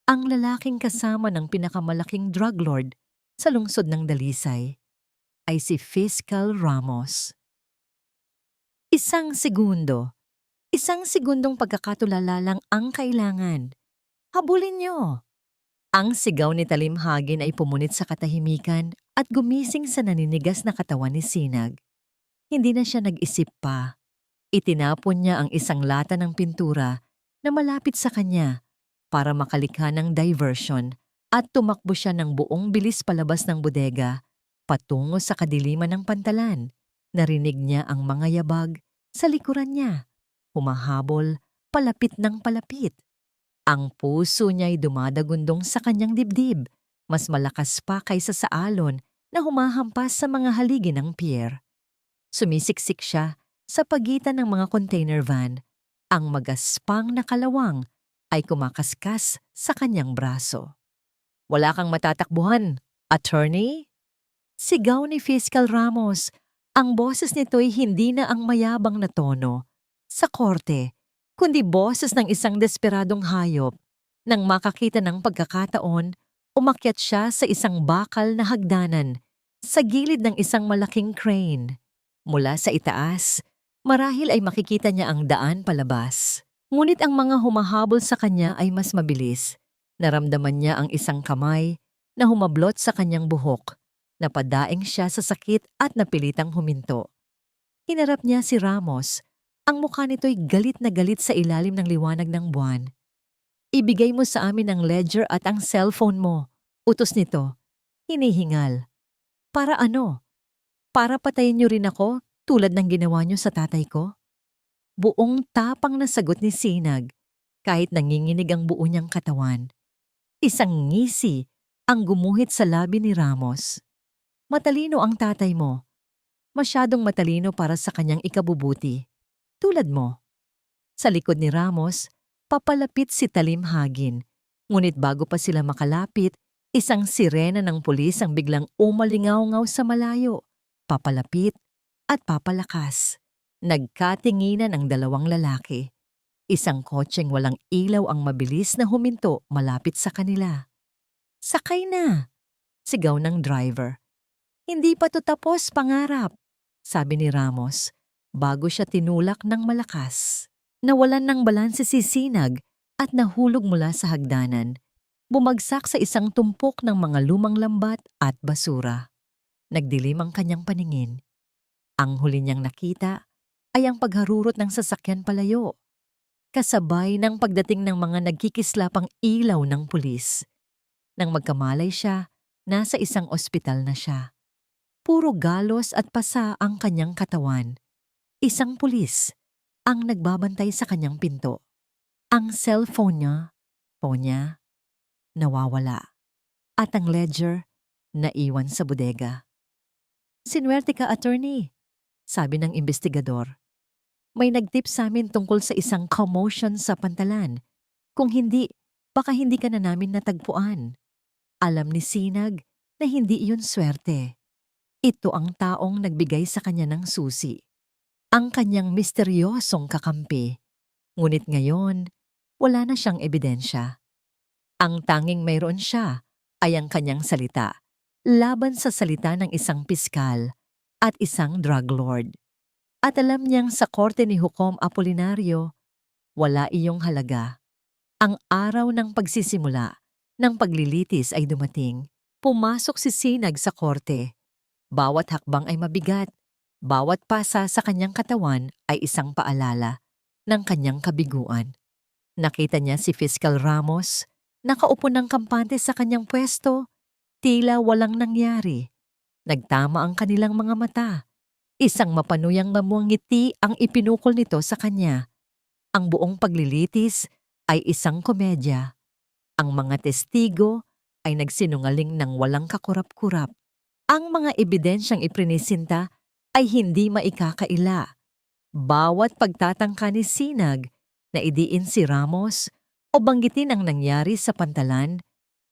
Ang lalaking kasama ng pinakamalaking drug lord sa lungsod ng Dalisay ay si Fiscal Ramos. Isang segundong pagkakatulala lang ang kailangan. Habulin niyo! Ang sigaw ni Talimhagin ay pumunit sa katahimikan at gumising sa naninigas na katawan ni Sinag. Hindi na siya nag-isip pa. Itinapon niya ang isang lata ng pintura na malapit sa kanya para makalikha ng diversion at tumakbo siya ng buong bilis palabas ng bodega, patungo sa kadiliman ng pantalan. Narinig niya ang mga yabag sa likuran niya, humahabol, palapit ng palapit. Ang puso niya'y dumadagundong sa kanyang dibdib, mas malakas pa kaysa sa alon na humahampas sa mga haligi ng pier. Sumisiksik siya sa pagitan ng mga container van. Ang magaspang na kalawang ay kumakaskas sa kanyang braso. "Wala kang matatakbuhan, attorney?" Sigaw ni Fiscal Ramos. Ang boses nito'y hindi na ang mayabang na tono sa korte, kundi boses ng isang desperadong hayop. Nang makakita ng pagkakataon, umakyat siya sa isang bakal na hagdanan sa gilid ng isang malaking crane. Mula sa itaas, marahil ay makikita niya ang daan palabas. Ngunit ang mga humahabol sa kanya ay mas mabilis. Naramdaman niya ang isang kamay na humablot sa kanyang buhok. Napadaing siya sa sakit at napilitang huminto. Hinarap niya si Ramos. Ang mukha nito'y galit na galit sa ilalim ng liwanag ng buwan. "Ibigay mo sa amin ang ledger at ang cellphone mo," utos nito. Hinihingal. "Para ano? Para patayin niyo rin ako tulad ng ginawa niyo sa tatay ko?" Buong tapang na sagot ni Sinag, kahit nanginginig ang buo niyang katawan. Isang ngisi ang gumuhit sa labi ni Ramos. "Matalino ang tatay mo. Masyadong matalino para sa kanyang ikabubuti. Tulad mo." Sa likod ni Ramos, papalapit si Talim Hagin. Ngunit bago pa sila makalapit, isang sirena ng pulis ang biglang umalingaw-ngaw sa malayo. Papalapit at papalakas. Nagkatinginan ang dalawang lalaki. Isang kotseng walang ilaw ang mabilis na huminto malapit sa kanila. "Sakay na!" sigaw ng driver. "Hindi pa to tapos, pangarap," sabi ni Ramos, bago siya tinulak ng malakas. Nawalan ng balanse si Sinag at nahulog mula sa hagdanan. Bumagsak sa isang tumpok ng mga lumang lambat at basura. Nagdilim ang kanyang paningin. Ang huli niyang nakita ay ang pagharurot ng sasakyan palayo, kasabay ng pagdating ng mga nagkikislapang ilaw ng pulis. Nang magkamalay siya, nasa isang ospital na siya. Puro galos at pasa ang kanyang katawan. Isang pulis ang nagbabantay sa kanyang pinto. Ang cellphone niya, nawawala. At ang ledger, naiwan sa bodega. "Sinuwerte ka, attorney," sabi ng investigador. "May nagtip sa amin tungkol sa isang commotion sa pantalan. Kung hindi, baka hindi ka na namin natagpuan." Alam ni Sinag na hindi iyon swerte. Ito ang taong nagbigay sa kanya ng susi. Ang kanyang misteryosong kakampi. Ngunit ngayon, wala na siyang ebidensya. Ang tanging mayroon siya ay ang kanyang salita, laban sa salita ng isang piskal at isang drug lord. At alam niyang sa korte ni Hukom Apolinario, wala iyong halaga. Ang araw ng pagsisimula ng paglilitis ay dumating. Pumasok si Sinag sa korte. Bawat hakbang ay mabigat. Bawat pasa sa kanyang katawan ay isang paalala ng kanyang kabiguan. Nakita niya si Fiscal Ramos, nakaupo ng kampante sa kanyang pwesto, tila walang nangyari. Nagtama ang kanilang mga mata. Isang mapanuyang mamuang ngiti ang ipinukol nito sa kanya. Ang buong paglilitis ay isang komedya. Ang mga testigo ay nagsinungaling ng walang kakurap-kurap. Ang mga ebidensyang iprinisinta ay hindi maikakaila. Bawat pagtatangka ni Sinag na idiin si Ramos o banggitin ang nangyari sa pantalan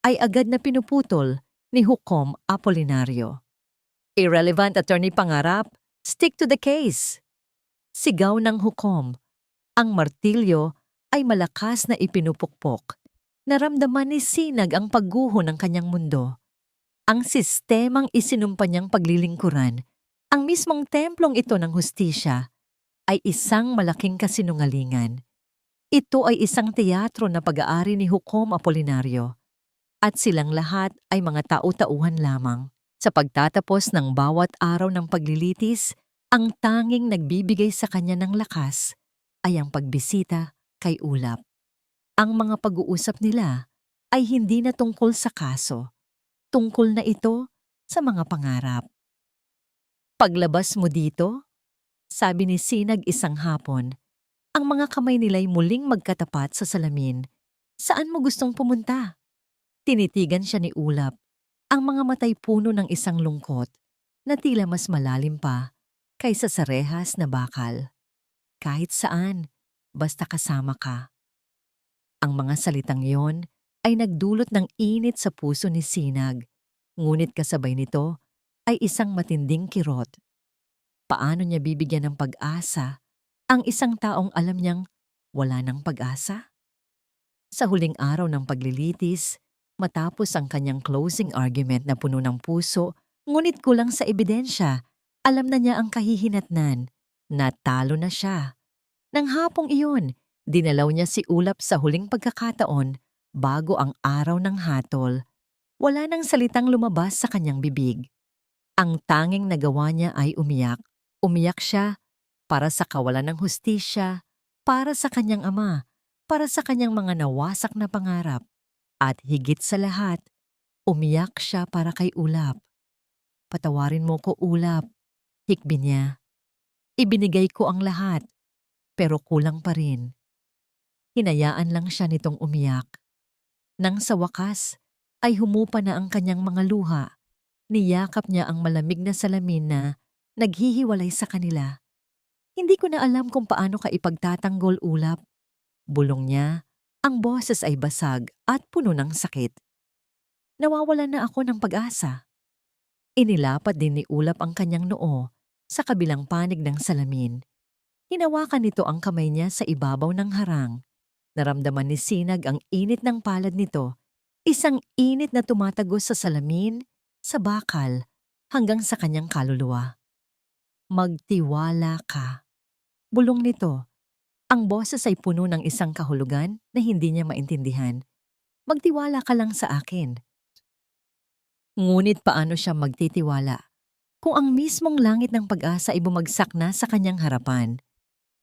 ay agad na pinuputol ni Hukom Apolinario. "Irrelevant, Attorney Pangarap. Stick to the case." Sigaw ng Hukom. Ang martilyo ay malakas na ipinupukpok. Naramdaman ni Sinag ang pagguho ng kanyang mundo. Ang sistemang isinumpa niyang paglilingkuran, ang mismong templong ito ng hustisya, ay isang malaking kasinungalingan. Ito ay isang teatro na pag-aari ni Hukom Apolinario. At silang lahat ay mga tau-tauhan lamang. Sa pagtatapos ng bawat araw ng paglilitis, ang tanging nagbibigay sa kanya ng lakas ay ang pagbisita kay Ulap. Ang mga pag-uusap nila ay hindi na tungkol sa kaso. Tungkol na ito sa mga pangarap. Paglabas mo dito, sabi ni Sinag isang hapon, ang mga kamay nila'y muling magkatapat sa salamin. Saan mo gustong pumunta? Tinitigan siya ni Ulap. Ang mga matay puno ng isang lungkot na tila mas malalim pa kaysa sa rehas na bakal. Kahit saan, basta kasama ka. Ang mga salitang yon ay nagdulot ng init sa puso ni Sinag, ngunit kasabay nito ay isang matinding kirot. Paano niya bibigyan ng pag-asa ang isang taong alam niyang wala ng pag-asa? Sa huling araw ng paglilitis, matapos ang kanyang closing argument na puno ng puso, ngunit kulang sa ebidensya, alam na niya ang kahihinatnan. Natalo na siya. Nang hapong iyon, dinalaw niya si Ulap sa huling pagkakataon bago ang araw ng hatol. Wala nang salitang lumabas sa kanyang bibig. Ang tanging nagawa niya ay umiyak. Umiyak siya para sa kawalan ng hustisya, para sa kanyang ama, para sa kanyang mga nawasak na pangarap. At higit sa lahat, umiyak siya para kay Ulap. Patawarin mo ko, Ulap. Hikbi niya. Ibinigay ko ang lahat, pero kulang pa rin. Hinayaan lang siya nitong umiyak. Nang sa wakas, ay humupa na ang kanyang mga luha. Niyakap niya ang malamig na salamin na naghihiwalay sa kanila. Hindi ko na alam kung paano ka ipagtatanggol, Ulap. Bulong niya, ang boses ay basag at puno ng sakit. Nawawalan na ako ng pag-asa. Inilapat din ni Ulap ang kanyang noo sa kabilang panig ng salamin. Hinawakan nito ang kamay niya sa ibabaw ng harang. Naramdaman ni Sinag ang init ng palad nito, isang init na tumatagos sa salamin, sa bakal, hanggang sa kanyang kaluluwa. Magtiwala ka. Bulong nito. Ang boses ay puno ng isang kahulugan na hindi niya maintindihan. Magtiwala ka lang sa akin. Ngunit paano siya magtitiwala kung ang mismong langit ng pag-asa ay bumagsak na sa kanyang harapan?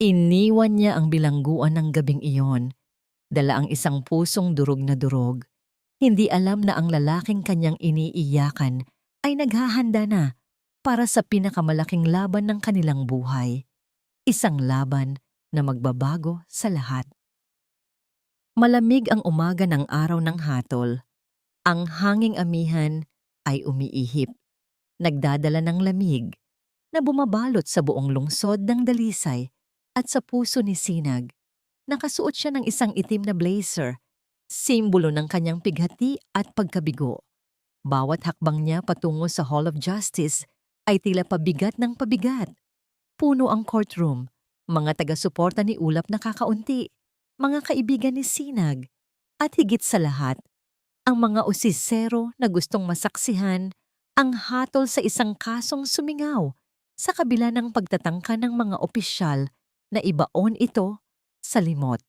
Iniwan niya ang bilangguan ng gabing iyon. Dala ang isang pusong durog na durog. Hindi alam na ang lalaking kanyang iniiyakan ay naghahanda na para sa pinakamalaking laban ng kanilang buhay. Isang laban na magbabago sa lahat. Malamig ang umaga ng araw ng hatol. Ang hanging amihan ay umiihip. Nagdadala ng lamig na bumabalot sa buong lungsod ng Dalisay at sa puso ni Sinag. Nakasuot siya ng isang itim na blazer, simbolo ng kanyang pighati at pagkabigo. Bawat hakbang niya patungo sa Hall of Justice ay tila pabigat ng pabigat. Puno ang courtroom, mga taga-suporta ni Ulap na kakaunti, mga kaibigan ni Sinag, at higit sa lahat, ang mga usisero na gustong masaksihan ang hatol sa isang kasong sumingaw sa kabila ng pagtatangka ng mga opisyal na ibaon ito sa limot.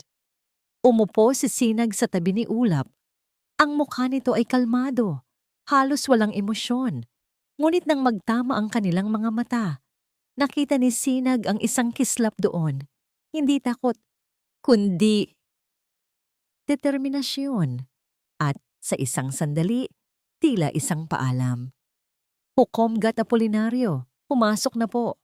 Umupo si Sinag sa tabi ni Ulap. Ang mukha nito ay kalmado, halos walang emosyon. Ngunit nang magtama ang kanilang mga mata, nakita ni Sinag ang isang kislap doon. Hindi takot, kundi determinasyon. At sa isang sandali, tila isang paalam. Hukom Gat Apolinario, pumasok na po.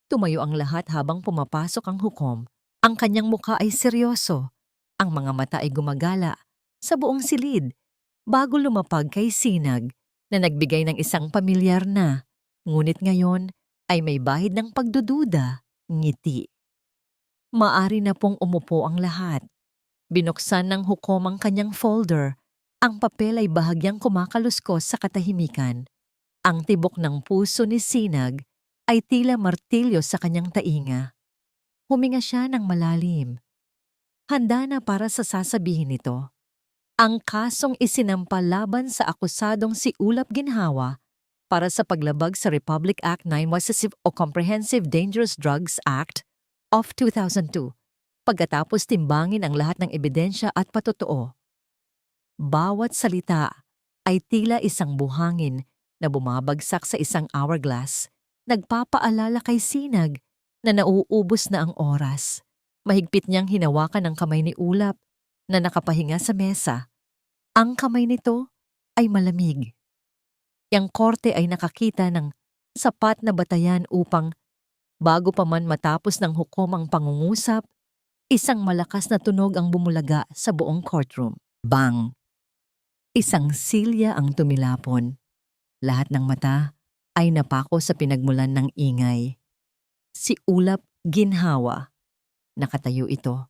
Tumayo ang lahat habang pumapasok ang hukom. Ang kanyang mukha ay seryoso. Ang mga mata ay gumagala sa buong silid bago lumapag kay Sinag na nagbigay ng isang pamilyar na, ngunit ngayon ay may bahid ng pagdududa, ngiti. Maari na pong umupo ang lahat. Binuksan ng hukom ang kanyang folder. Ang papel ay bahagyang kumakaluskos sa katahimikan. Ang tibok ng puso ni Sinag ay tila martilyo sa kanyang tainga. Huminga siya ng malalim. Handa na para sa sasabihin nito. Ang kasong isinampa laban sa akusadong si Ulap Ginhawa para sa paglabag sa Republic Act 9 o Comprehensive Dangerous Drugs Act of 2002, pagkatapos timbangin ang lahat ng ebidensya at patotoo. Bawat salita ay tila isang buhangin na bumabagsak sa isang hourglass, nagpapaalala kay Sinag na nauubos na ang oras. Mahigpit niyang hinawakan ang kamay ni Ulap na nakapahinga sa mesa. Ang kamay nito ay malamig. Yang korte ay nakakita ng sapat na batayan upang bago pa man matapos ng hukom ang pangungusap, isang malakas na tunog ang bumulaga sa buong courtroom. Bang! Isang silya ang tumilapon. Lahat ng mata ay napako sa pinagmulan ng ingay. Si Ulap Ginhawa. Nakatayo ito.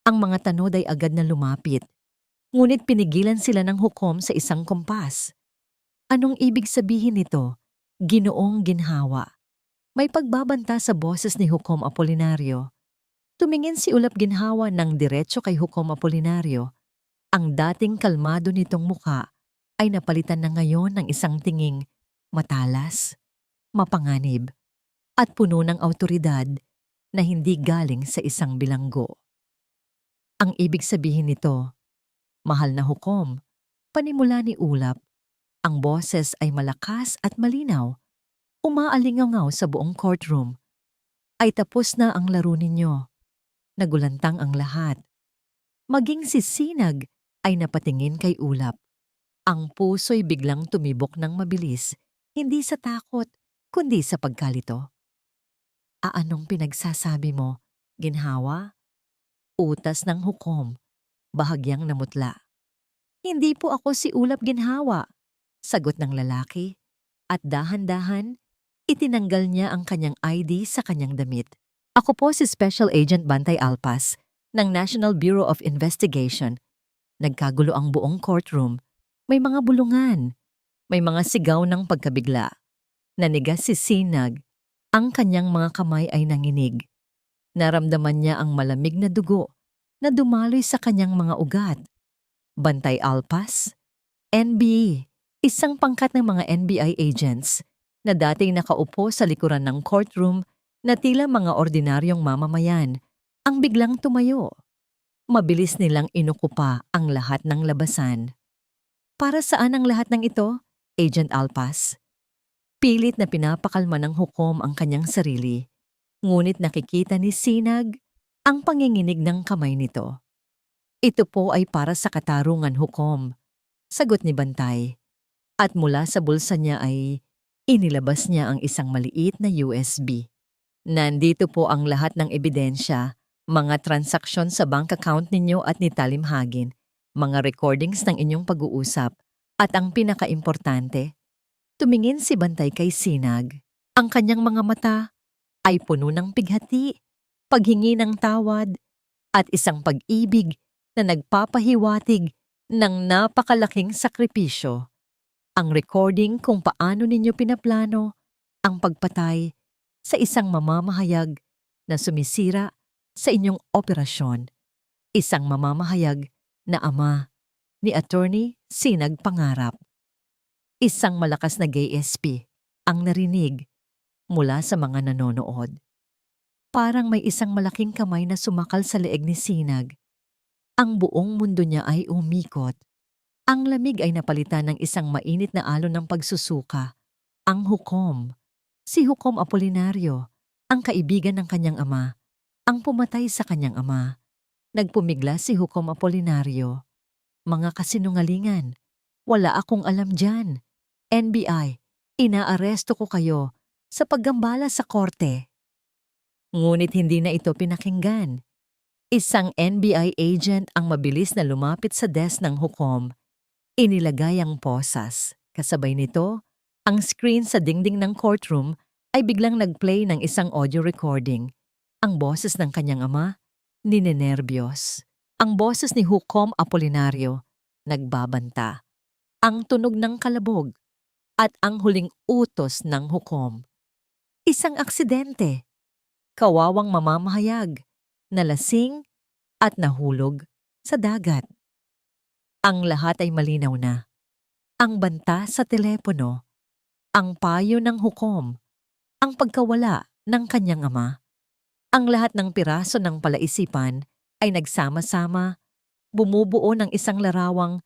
Ang mga tanod ay agad na lumapit. Ngunit pinigilan sila ng hukom sa isang kompas. Anong ibig sabihin nito? Ginoong Ginhawa. May pagbabanta sa boses ni Hukom Apolinario. Tumingin si Ulap Ginhawa ng diretso kay Hukom Apolinario. Ang dating kalmado nitong muka ay napalitan na ngayon ng isang tinging matalas, mapanganib, at puno ng awtoridad na hindi galing sa isang bilanggo. Ang ibig sabihin nito, mahal na hukom, panimula ni Ulap, ang boses ay malakas at malinaw, umaalingaw sa buong courtroom. Ay tapos na ang laro ninyo. Nagulantang ang lahat. Maging si Sinag ay napatingin kay Ulap. Ang puso'y biglang tumibok ng mabilis, hindi sa takot, kundi sa pagkalito. Anong pinagsasabi mo, Ginhawa? Utas ng hukom, bahagyang namutla. Hindi po ako si Ulap Ginhawa, sagot ng lalaki, at dahan-dahan, itinanggal niya ang kanyang ID sa kanyang damit. Ako po si Special Agent Bantay Alpas ng National Bureau of Investigation. Nagkagulo ang buong courtroom. May mga bulungan. May mga sigaw ng pagkabigla. Nanigas si Sinag. Ang kanyang mga kamay ay nanginig. Naramdaman niya ang malamig na dugo na dumaloy sa kanyang mga ugat. Bantay Alpas, NBI, isang pangkat ng mga NBI agents na dating nakaupo sa likuran ng courtroom na tila mga ordinaryong mamamayan, ang biglang tumayo. Mabilis nilang inukupa ang lahat ng labasan. Para saan ang lahat ng ito, Agent Alpas? Pilit na pinapakalma ng hukom ang kanyang sarili, ngunit nakikita ni Sinag ang panginginig ng kamay nito. Ito po ay para sa katarungan, hukom, sagot ni Bantay. At mula sa bulsa niya ay inilabas niya ang isang maliit na USB. Nandito po ang lahat ng ebidensya, mga transaksyon sa bank account ninyo at ni Talimhagin, mga recordings ng inyong pag-uusap, at ang pinakaimportante, tumingin si Bantay kay Sinag. Ang kanyang mga mata ay puno ng pighati, paghingi ng tawad, at isang pag-ibig na nagpapahiwatig ng napakalaking sakripisyo. Ang recording kung paano ninyo pinaplano ang pagpatay sa isang mamamahayag na sumisira sa inyong operasyon. Isang mamamahayag na ama ni Attorney Sinag Pangarap. Isang malakas na gay SP ang narinig mula sa mga nanonood. Parang may isang malaking kamay na sumakal sa leeg ni Sinag. Ang buong mundo niya ay umikot. Ang lamig ay napalitan ng isang mainit na alon ng pagsusuka. Ang hukom. Si Hukom Apolinario, ang kaibigan ng kanyang ama, ang pumatay sa kanyang ama. Nagpumigla si Hukom Apolinario. Mga kasinungalingan. Wala akong alam dyan. NBI, inaaresto ko kayo sa paggambala sa korte. Ngunit hindi na ito pinakinggan. Isang NBI agent ang mabilis na lumapit sa desk ng hukom. Inilagay ang posas. Kasabay nito, ang screen sa dingding ng courtroom ay biglang nag-play ng isang audio recording. Ang boses ng kanyang ama, ninenerbiyos. Ang boses ni Hukom Apolinario, nagbabanta. Ang tunog ng kalabog at ang huling utos ng hukom. Isang aksidente. Kawawang mamamahayag, nalasing at nahulog sa dagat. Ang lahat ay malinaw na. Ang banta sa telepono, ang payo ng hukom, ang pagkawala ng kanyang ama. Ang lahat ng piraso ng palaisipan ay nagsama-sama, bumubuo ng isang larawang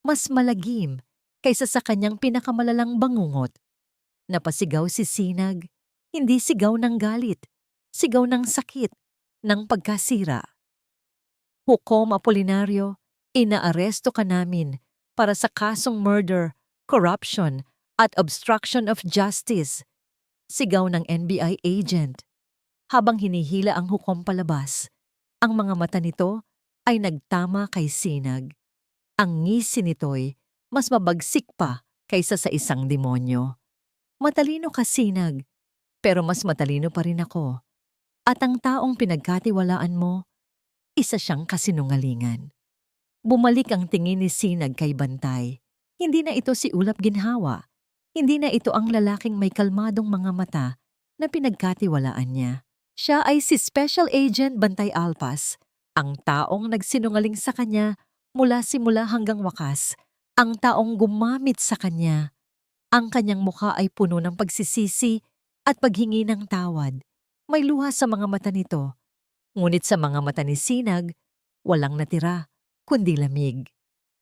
mas malagim kaysa sa kanyang pinakamalalang bangungot. Napasigaw si Sinag, hindi sigaw ng galit, sigaw ng sakit, ng pagkasira. Hukom Apolinario, inaaresto ka namin para sa kasong murder, corruption, at obstruction of justice. Sigaw ng NBI agent. Habang hinihila ang hukom palabas, ang mga mata nito ay nagtama kay Sinag. Ang ngisi nito'y mas mabagsik pa kaysa sa isang demonyo. Matalino ka, Sinag, pero mas matalino pa rin ako. At ang taong pinagkatiwalaan mo, isa siyang kasinungalingan. Bumalik ang tingin ni Sinag kay Bantay. Hindi na ito si Ulap Ginhawa. Hindi na ito ang lalaking may kalmadong mga mata na pinagkatiwalaan niya. Siya ay si Special Agent Bantay Alpas, ang taong nagsinungaling sa kanya mula simula hanggang wakas, ang taong gumamit sa kanya. Ang kanyang mukha ay puno ng pagsisisi at paghingi ng tawad. May luha sa mga mata nito. Ngunit sa mga mata ni Sinag, walang natira, kundi lamig.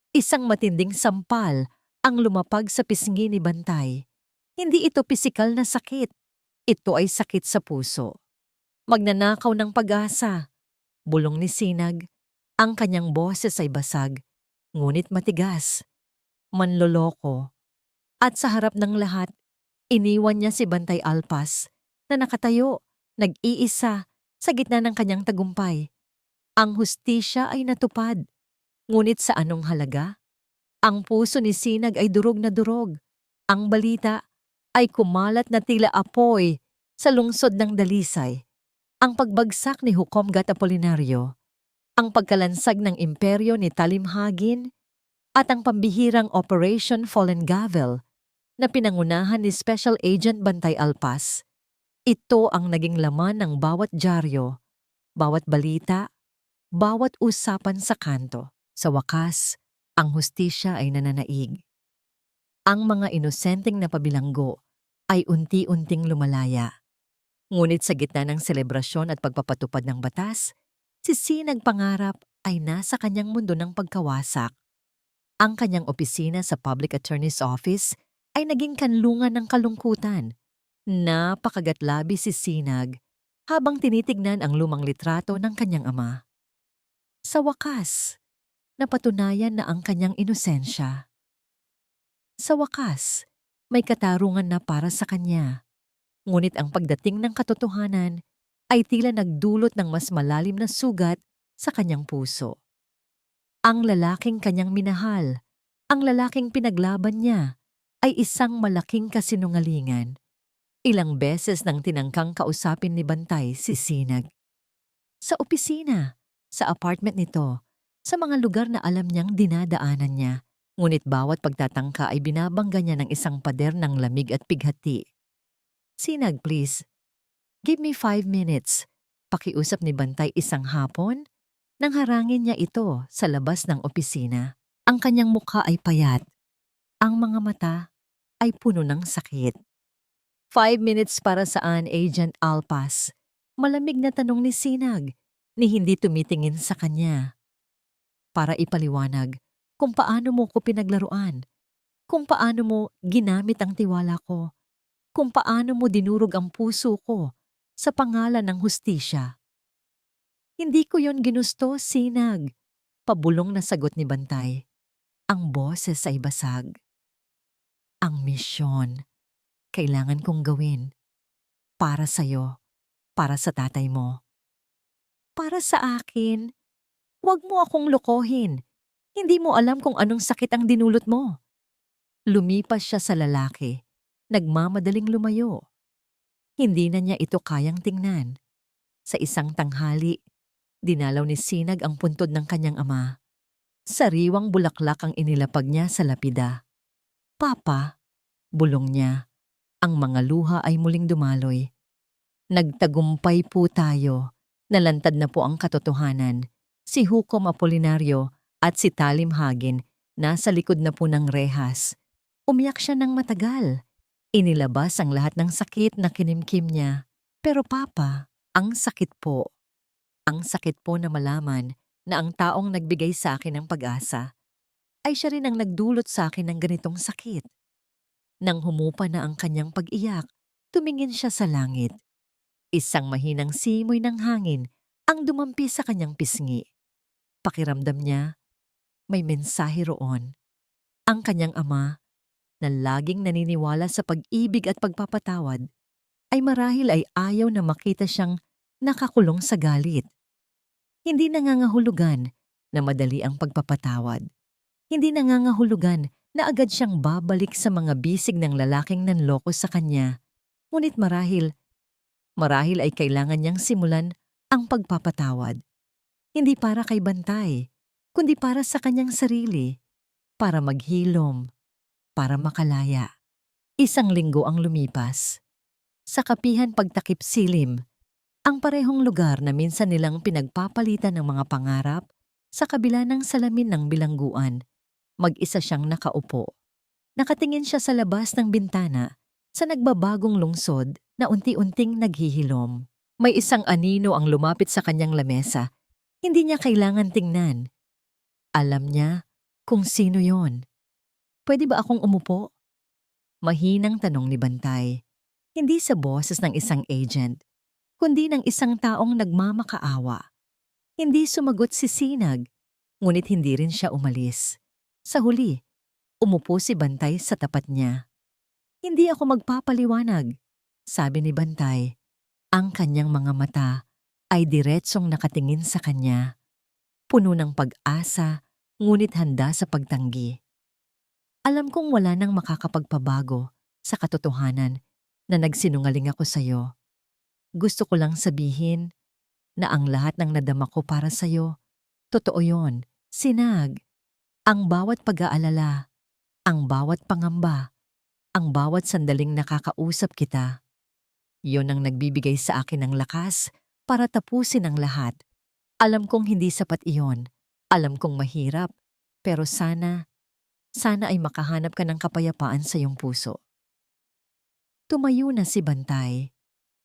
Isang matinding sampal ang lumapag sa pisngi ni Bantay. Hindi ito pisikal na sakit. Ito ay sakit sa puso. Magnanakaw ng pag-asa. Bulong ni Sinag. Ang kanyang boses ay basag, ngunit matigas. Manloloko. At sa harap ng lahat, iniwan niya si Bantay Alpas na nakatayo, nag-iisa, sa gitna ng kanyang tagumpay. Ang hustisya ay natupad. Ngunit sa anong halaga? Ang puso ni Sinag ay durog na durog. Ang balita ay kumalat na tila apoy sa lungsod ng Dalisay. Ang pagbagsak ni Hukom Gat Apolinario, ang pagkalansag ng imperyo ni Talimhagin, at ang pambihirang Operation Fallen Gavel na pinangunahan ni Special Agent Bantay Alpas. Ito ang naging laman ng bawat dyaryo, bawat balita, bawat usapan sa kanto. Sa wakas, ang hustisya ay nananaig. Ang mga inosenteng napabilanggo ay unti-unting lumalaya. Ngunit sa gitna ng selebrasyon at pagpapatupad ng batas, si Sinag pangarap ay nasa kanyang mundo ng pagkawasak. Ang kanyang opisina sa Public Attorney's Office ay naging kanlungan ng kalungkutan. Napakagatlabi si Sinag habang tinitignan ang lumang litrato ng kanyang ama. Sa wakas, napatunayan na ang kanyang inosensya. Sa wakas, may katarungan na para sa kanya. Ngunit ang pagdating ng katotohanan ay tila nagdulot ng mas malalim na sugat sa kanyang puso. Ang lalaking kanyang minahal, ang lalaking pinaglaban niya, ay isang malaking kasinungalingan. Ilang beses nang tinangkang kausapin ni Bantay si Sinag. Sa opisina, sa apartment nito, sa mga lugar na alam niyang dinadaanan niya, ngunit bawat pagtatangka ay binabangga niya ng isang pader ng lamig at pighati. Sinag, please. Give me 5 minutes. Pakiusap ni Bantay isang hapon nang harangin niya ito sa labas ng opisina. Ang kanyang mukha ay payat. Ang mga mata ay puno ng sakit. 5 minutes para saan, Agent Alpas? Malamig na tanong ni Sinag, ni hindi tumitingin sa kanya. Para ipaliwanag kung paano mo ko pinaglaruan, kung paano mo ginamit ang tiwala ko, kung paano mo dinurog ang puso ko sa pangalan ng hustisya. Hindi ko yon ginusto, Sinag. Pabulong na sagot ni Bantay. Ang boses ay basag. Ang misyon, kailangan kong gawin. Para sa'yo, para sa tatay mo. Para sa akin, huwag mo akong lokohin. Hindi mo alam kung anong sakit ang dinulot mo. Lumipas siya sa lalaki. Nagmamadaling lumayo. Hindi na niya ito kayang tingnan. Sa isang tanghali, dinalaw ni Sinag ang puntod ng kanyang ama. Sariwang bulaklak ang inilapag niya sa lapida. Papa, bulong niya. Ang mga luha ay muling dumaloy. Nagtagumpay po tayo. Nalantad na po ang katotohanan. Si Hukom Apolinario at si Talimhagin nasa likod na po ng rehas. Umiyak siya ng matagal. Inilabas ang lahat ng sakit na kinimkim niya. Pero Papa, ang sakit po. Ang sakit po na malaman na ang taong nagbigay sa akin ng pag-asa ay siya rin ang nagdulot sa akin ng ganitong sakit. Nang humupa na ang kanyang pag-iyak, tumingin siya sa langit. Isang mahinang simoy ng hangin ang dumampi sa kanyang pisngi. Pakiramdam niya, may mensahe roon. Ang kanyang ama, na laging naniniwala sa pag-ibig at pagpapatawad, ay marahil ay ayaw na makita siyang nakakulong sa galit. Hindi nangangahulugan na madali ang pagpapatawad. Hindi nangangahulugan na agad siyang babalik sa mga bisig ng lalaking nanloko sa kanya. Ngunit marahil ay kailangan niyang simulan ang pagpapatawad. Hindi para kay Bantay, kundi para sa kanyang sarili, para maghilom, para makalaya. Isang linggo ang lumipas. Sa kapihan pagtakip silim, ang parehong lugar na minsan nilang pinagpapalitan ng mga pangarap, sa kabila ng salamin ng bilangguan, mag-isa siyang nakaupo. Nakatingin siya sa labas ng bintana, sa nagbabagong lungsod na unti-unting naghihilom. May isang anino ang lumapit sa kanyang lamesa. Hindi niya kailangan tingnan. Alam niya kung sino yon. Pwede ba akong umupo? Mahinang tanong ni Bantay. Hindi sa boses ng isang agent, kundi ng isang taong nagmamakaawa. Hindi sumagot si Sinag, ngunit hindi rin siya umalis. Sa huli, umupo si Bantay sa tapat niya. Hindi ako magpapaliwanag, sabi ni Bantay. Ang kanyang mga mata ay diretsong nakatingin sa kanya. Puno ng pag-asa, ngunit handa sa pagtanggi. Alam kong wala nang makakapagpabago sa katotohanan na nagsinungaling ako sa'yo. Gusto ko lang sabihin na ang lahat ng nadama ko para sa'yo, totoo yon, Sinag. Ang bawat pag-aalala, ang bawat pangamba, ang bawat sandaling nakakausap kita. Yon ang nagbibigay sa akin ng lakas para tapusin ang lahat. Alam kong hindi sapat iyon. Alam kong mahirap. Pero sana ay makahanap ka ng kapayapaan sa iyong puso. Tumayo na si Bantay.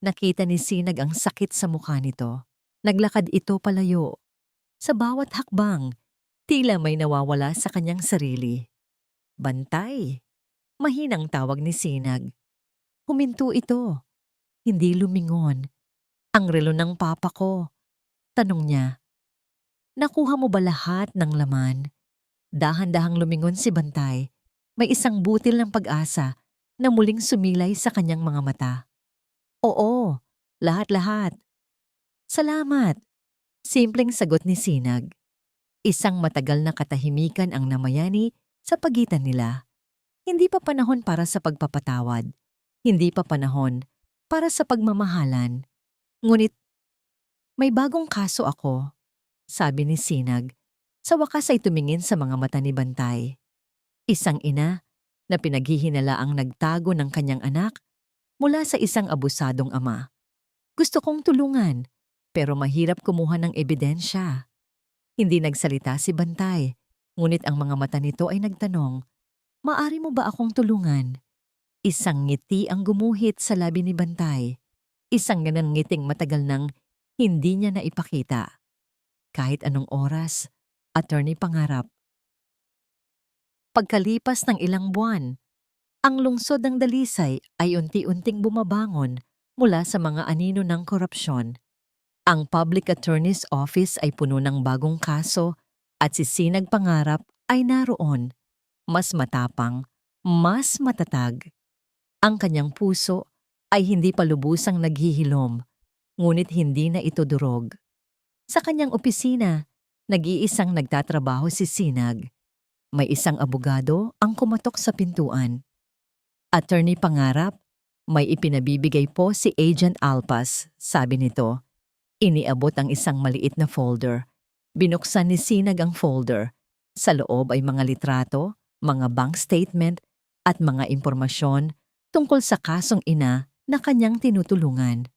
Nakita ni Sinag ang sakit sa mukha nito. Naglakad ito palayo. Sa bawat hakbang, tila may nawawala sa kanyang sarili. Bantay! Mahinang tawag ni Sinag. Huminto ito. Hindi lumingon. Ang relo ng papa ko. Tanong niya. Nakuha mo ba lahat ng laman? Dahan-dahang lumingon si Bantay. May isang butil ng pag-asa na muling sumilay sa kanyang mga mata. Oo, lahat-lahat. Salamat. Simpleng sagot ni Sinag. Isang matagal na katahimikan ang namayani sa pagitan nila. Hindi pa panahon para sa pagpapatawad. Hindi pa panahon para sa pagmamahalan. Ngunit, may bagong kaso ako, sabi ni Sinag. Sa wakas ay tumingin sa mga mata ni Bantay. Isang ina na pinaghihinalaang nagtago ng kanyang anak mula sa isang abusadong ama. Gusto kong tulungan, pero mahirap kumuha ng ebidensya. Hindi nagsalita si Bantay, ngunit ang mga mata nito ay nagtanong, "Maari mo ba akong tulungan?" Isang ngiti ang gumuhit sa labi ni Bantay. Isang ngiting matagal nang hindi niya naipakita. Kahit anong oras, Attorney Pangarap. Pagkalipas ng ilang buwan, ang lungsod ng Dalisay ay unti-unting bumabangon mula sa mga anino ng korupsyon. Ang Public Attorney's Office ay puno ng bagong kaso at si Sinag Pangarap ay naroon. Mas matapang, mas matatag. Ang kanyang puso ay hindi pa lubusang naghihilom, ngunit hindi na ito durog. Sa kanyang opisina, nag-iisang nagtatrabaho si Sinag. May isang abogado ang kumatok sa pintuan. Attorney Pangarap, may ipinabibigay po si Agent Alpas, sabi nito. Iniabot ang isang maliit na folder. Binuksan ni Sinag ang folder. Sa loob ay mga litrato, mga bank statement, at mga impormasyon tungkol sa kasong ina na kanyang tinutulungan.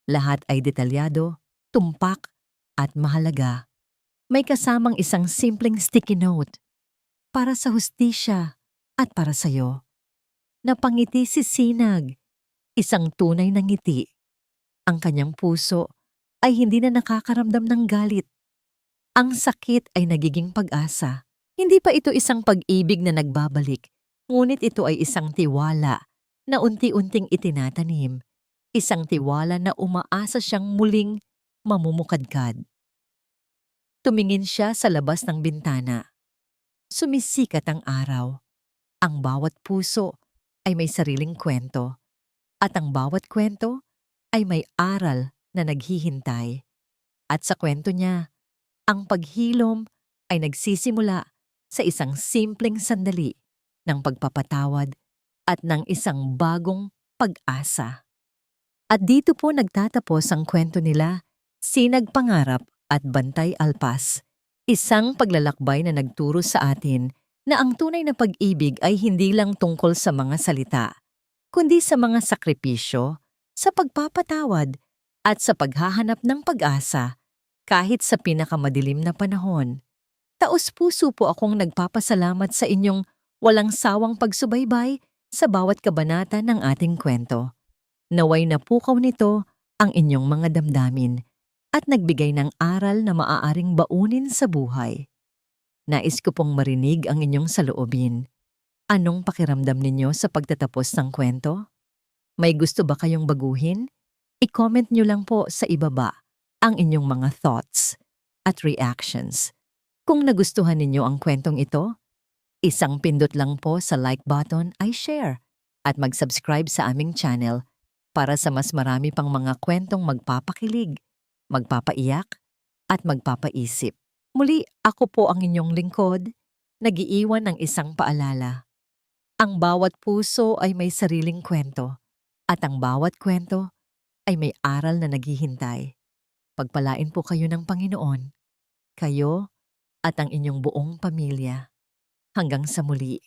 Lahat ay detalyado, tumpak, at mahalaga. May kasamang isang simpleng sticky note. Para sa hustisya at para sa'yo. Napangiti si Sinag. Isang tunay na ngiti. Ang kanyang puso ay hindi na nakakaramdam ng galit. Ang sakit ay nagiging pag-asa. Hindi pa ito isang pag-ibig na nagbabalik, ngunit ito ay isang tiwala na unti-unting itinatanim. Isang tiwala na umaasa siyang muling mamumukadkad. Tumingin siya sa labas ng bintana. Sumisikat ang araw. Ang bawat puso ay may sariling kwento at ang bawat kwento ay may aral na naghihintay. At sa kwento niya, ang paghilom ay nagsisimula sa isang simpleng sandali ng pagpapatawad at ng isang bagong pag-asa. At dito po nagtatapos ang kwento nila, Sinag Pangarap at Bantay Alpas. Isang paglalakbay na nagturo sa atin na ang tunay na pag-ibig ay hindi lang tungkol sa mga salita, kundi sa mga sakripisyo, sa pagpapatawad at sa paghahanap ng pag-asa kahit sa pinakamadilim na panahon. Taos-puso po akong nagpapasalamat sa inyong walang sawang pagsubaybay sa bawat kabanata ng ating kwento. Naway napukaw nito ang inyong mga damdamin at nagbigay ng aral na maaaring baunin sa buhay. Nais ko pong marinig ang inyong saloobin. Anong pakiramdam ninyo sa pagtatapos ng kwento? May gusto ba kayong baguhin? I-comment nyo lang po sa ibaba ang inyong mga thoughts at reactions. Kung nagustuhan ninyo ang kwentong ito, isang pindot lang po sa like button ay share at mag-subscribe sa aming channel para sa mas marami pang mga kwentong magpapakilig, magpapaiyak, at magpapaisip. Muli, ako po ang inyong lingkod, nag-iiwan ng isang paalala. Ang bawat puso ay may sariling kwento, at ang bawat kwento ay may aral na naghihintay. Pagpalain po kayo ng Panginoon, kayo at ang inyong buong pamilya. Hanggang sa muli.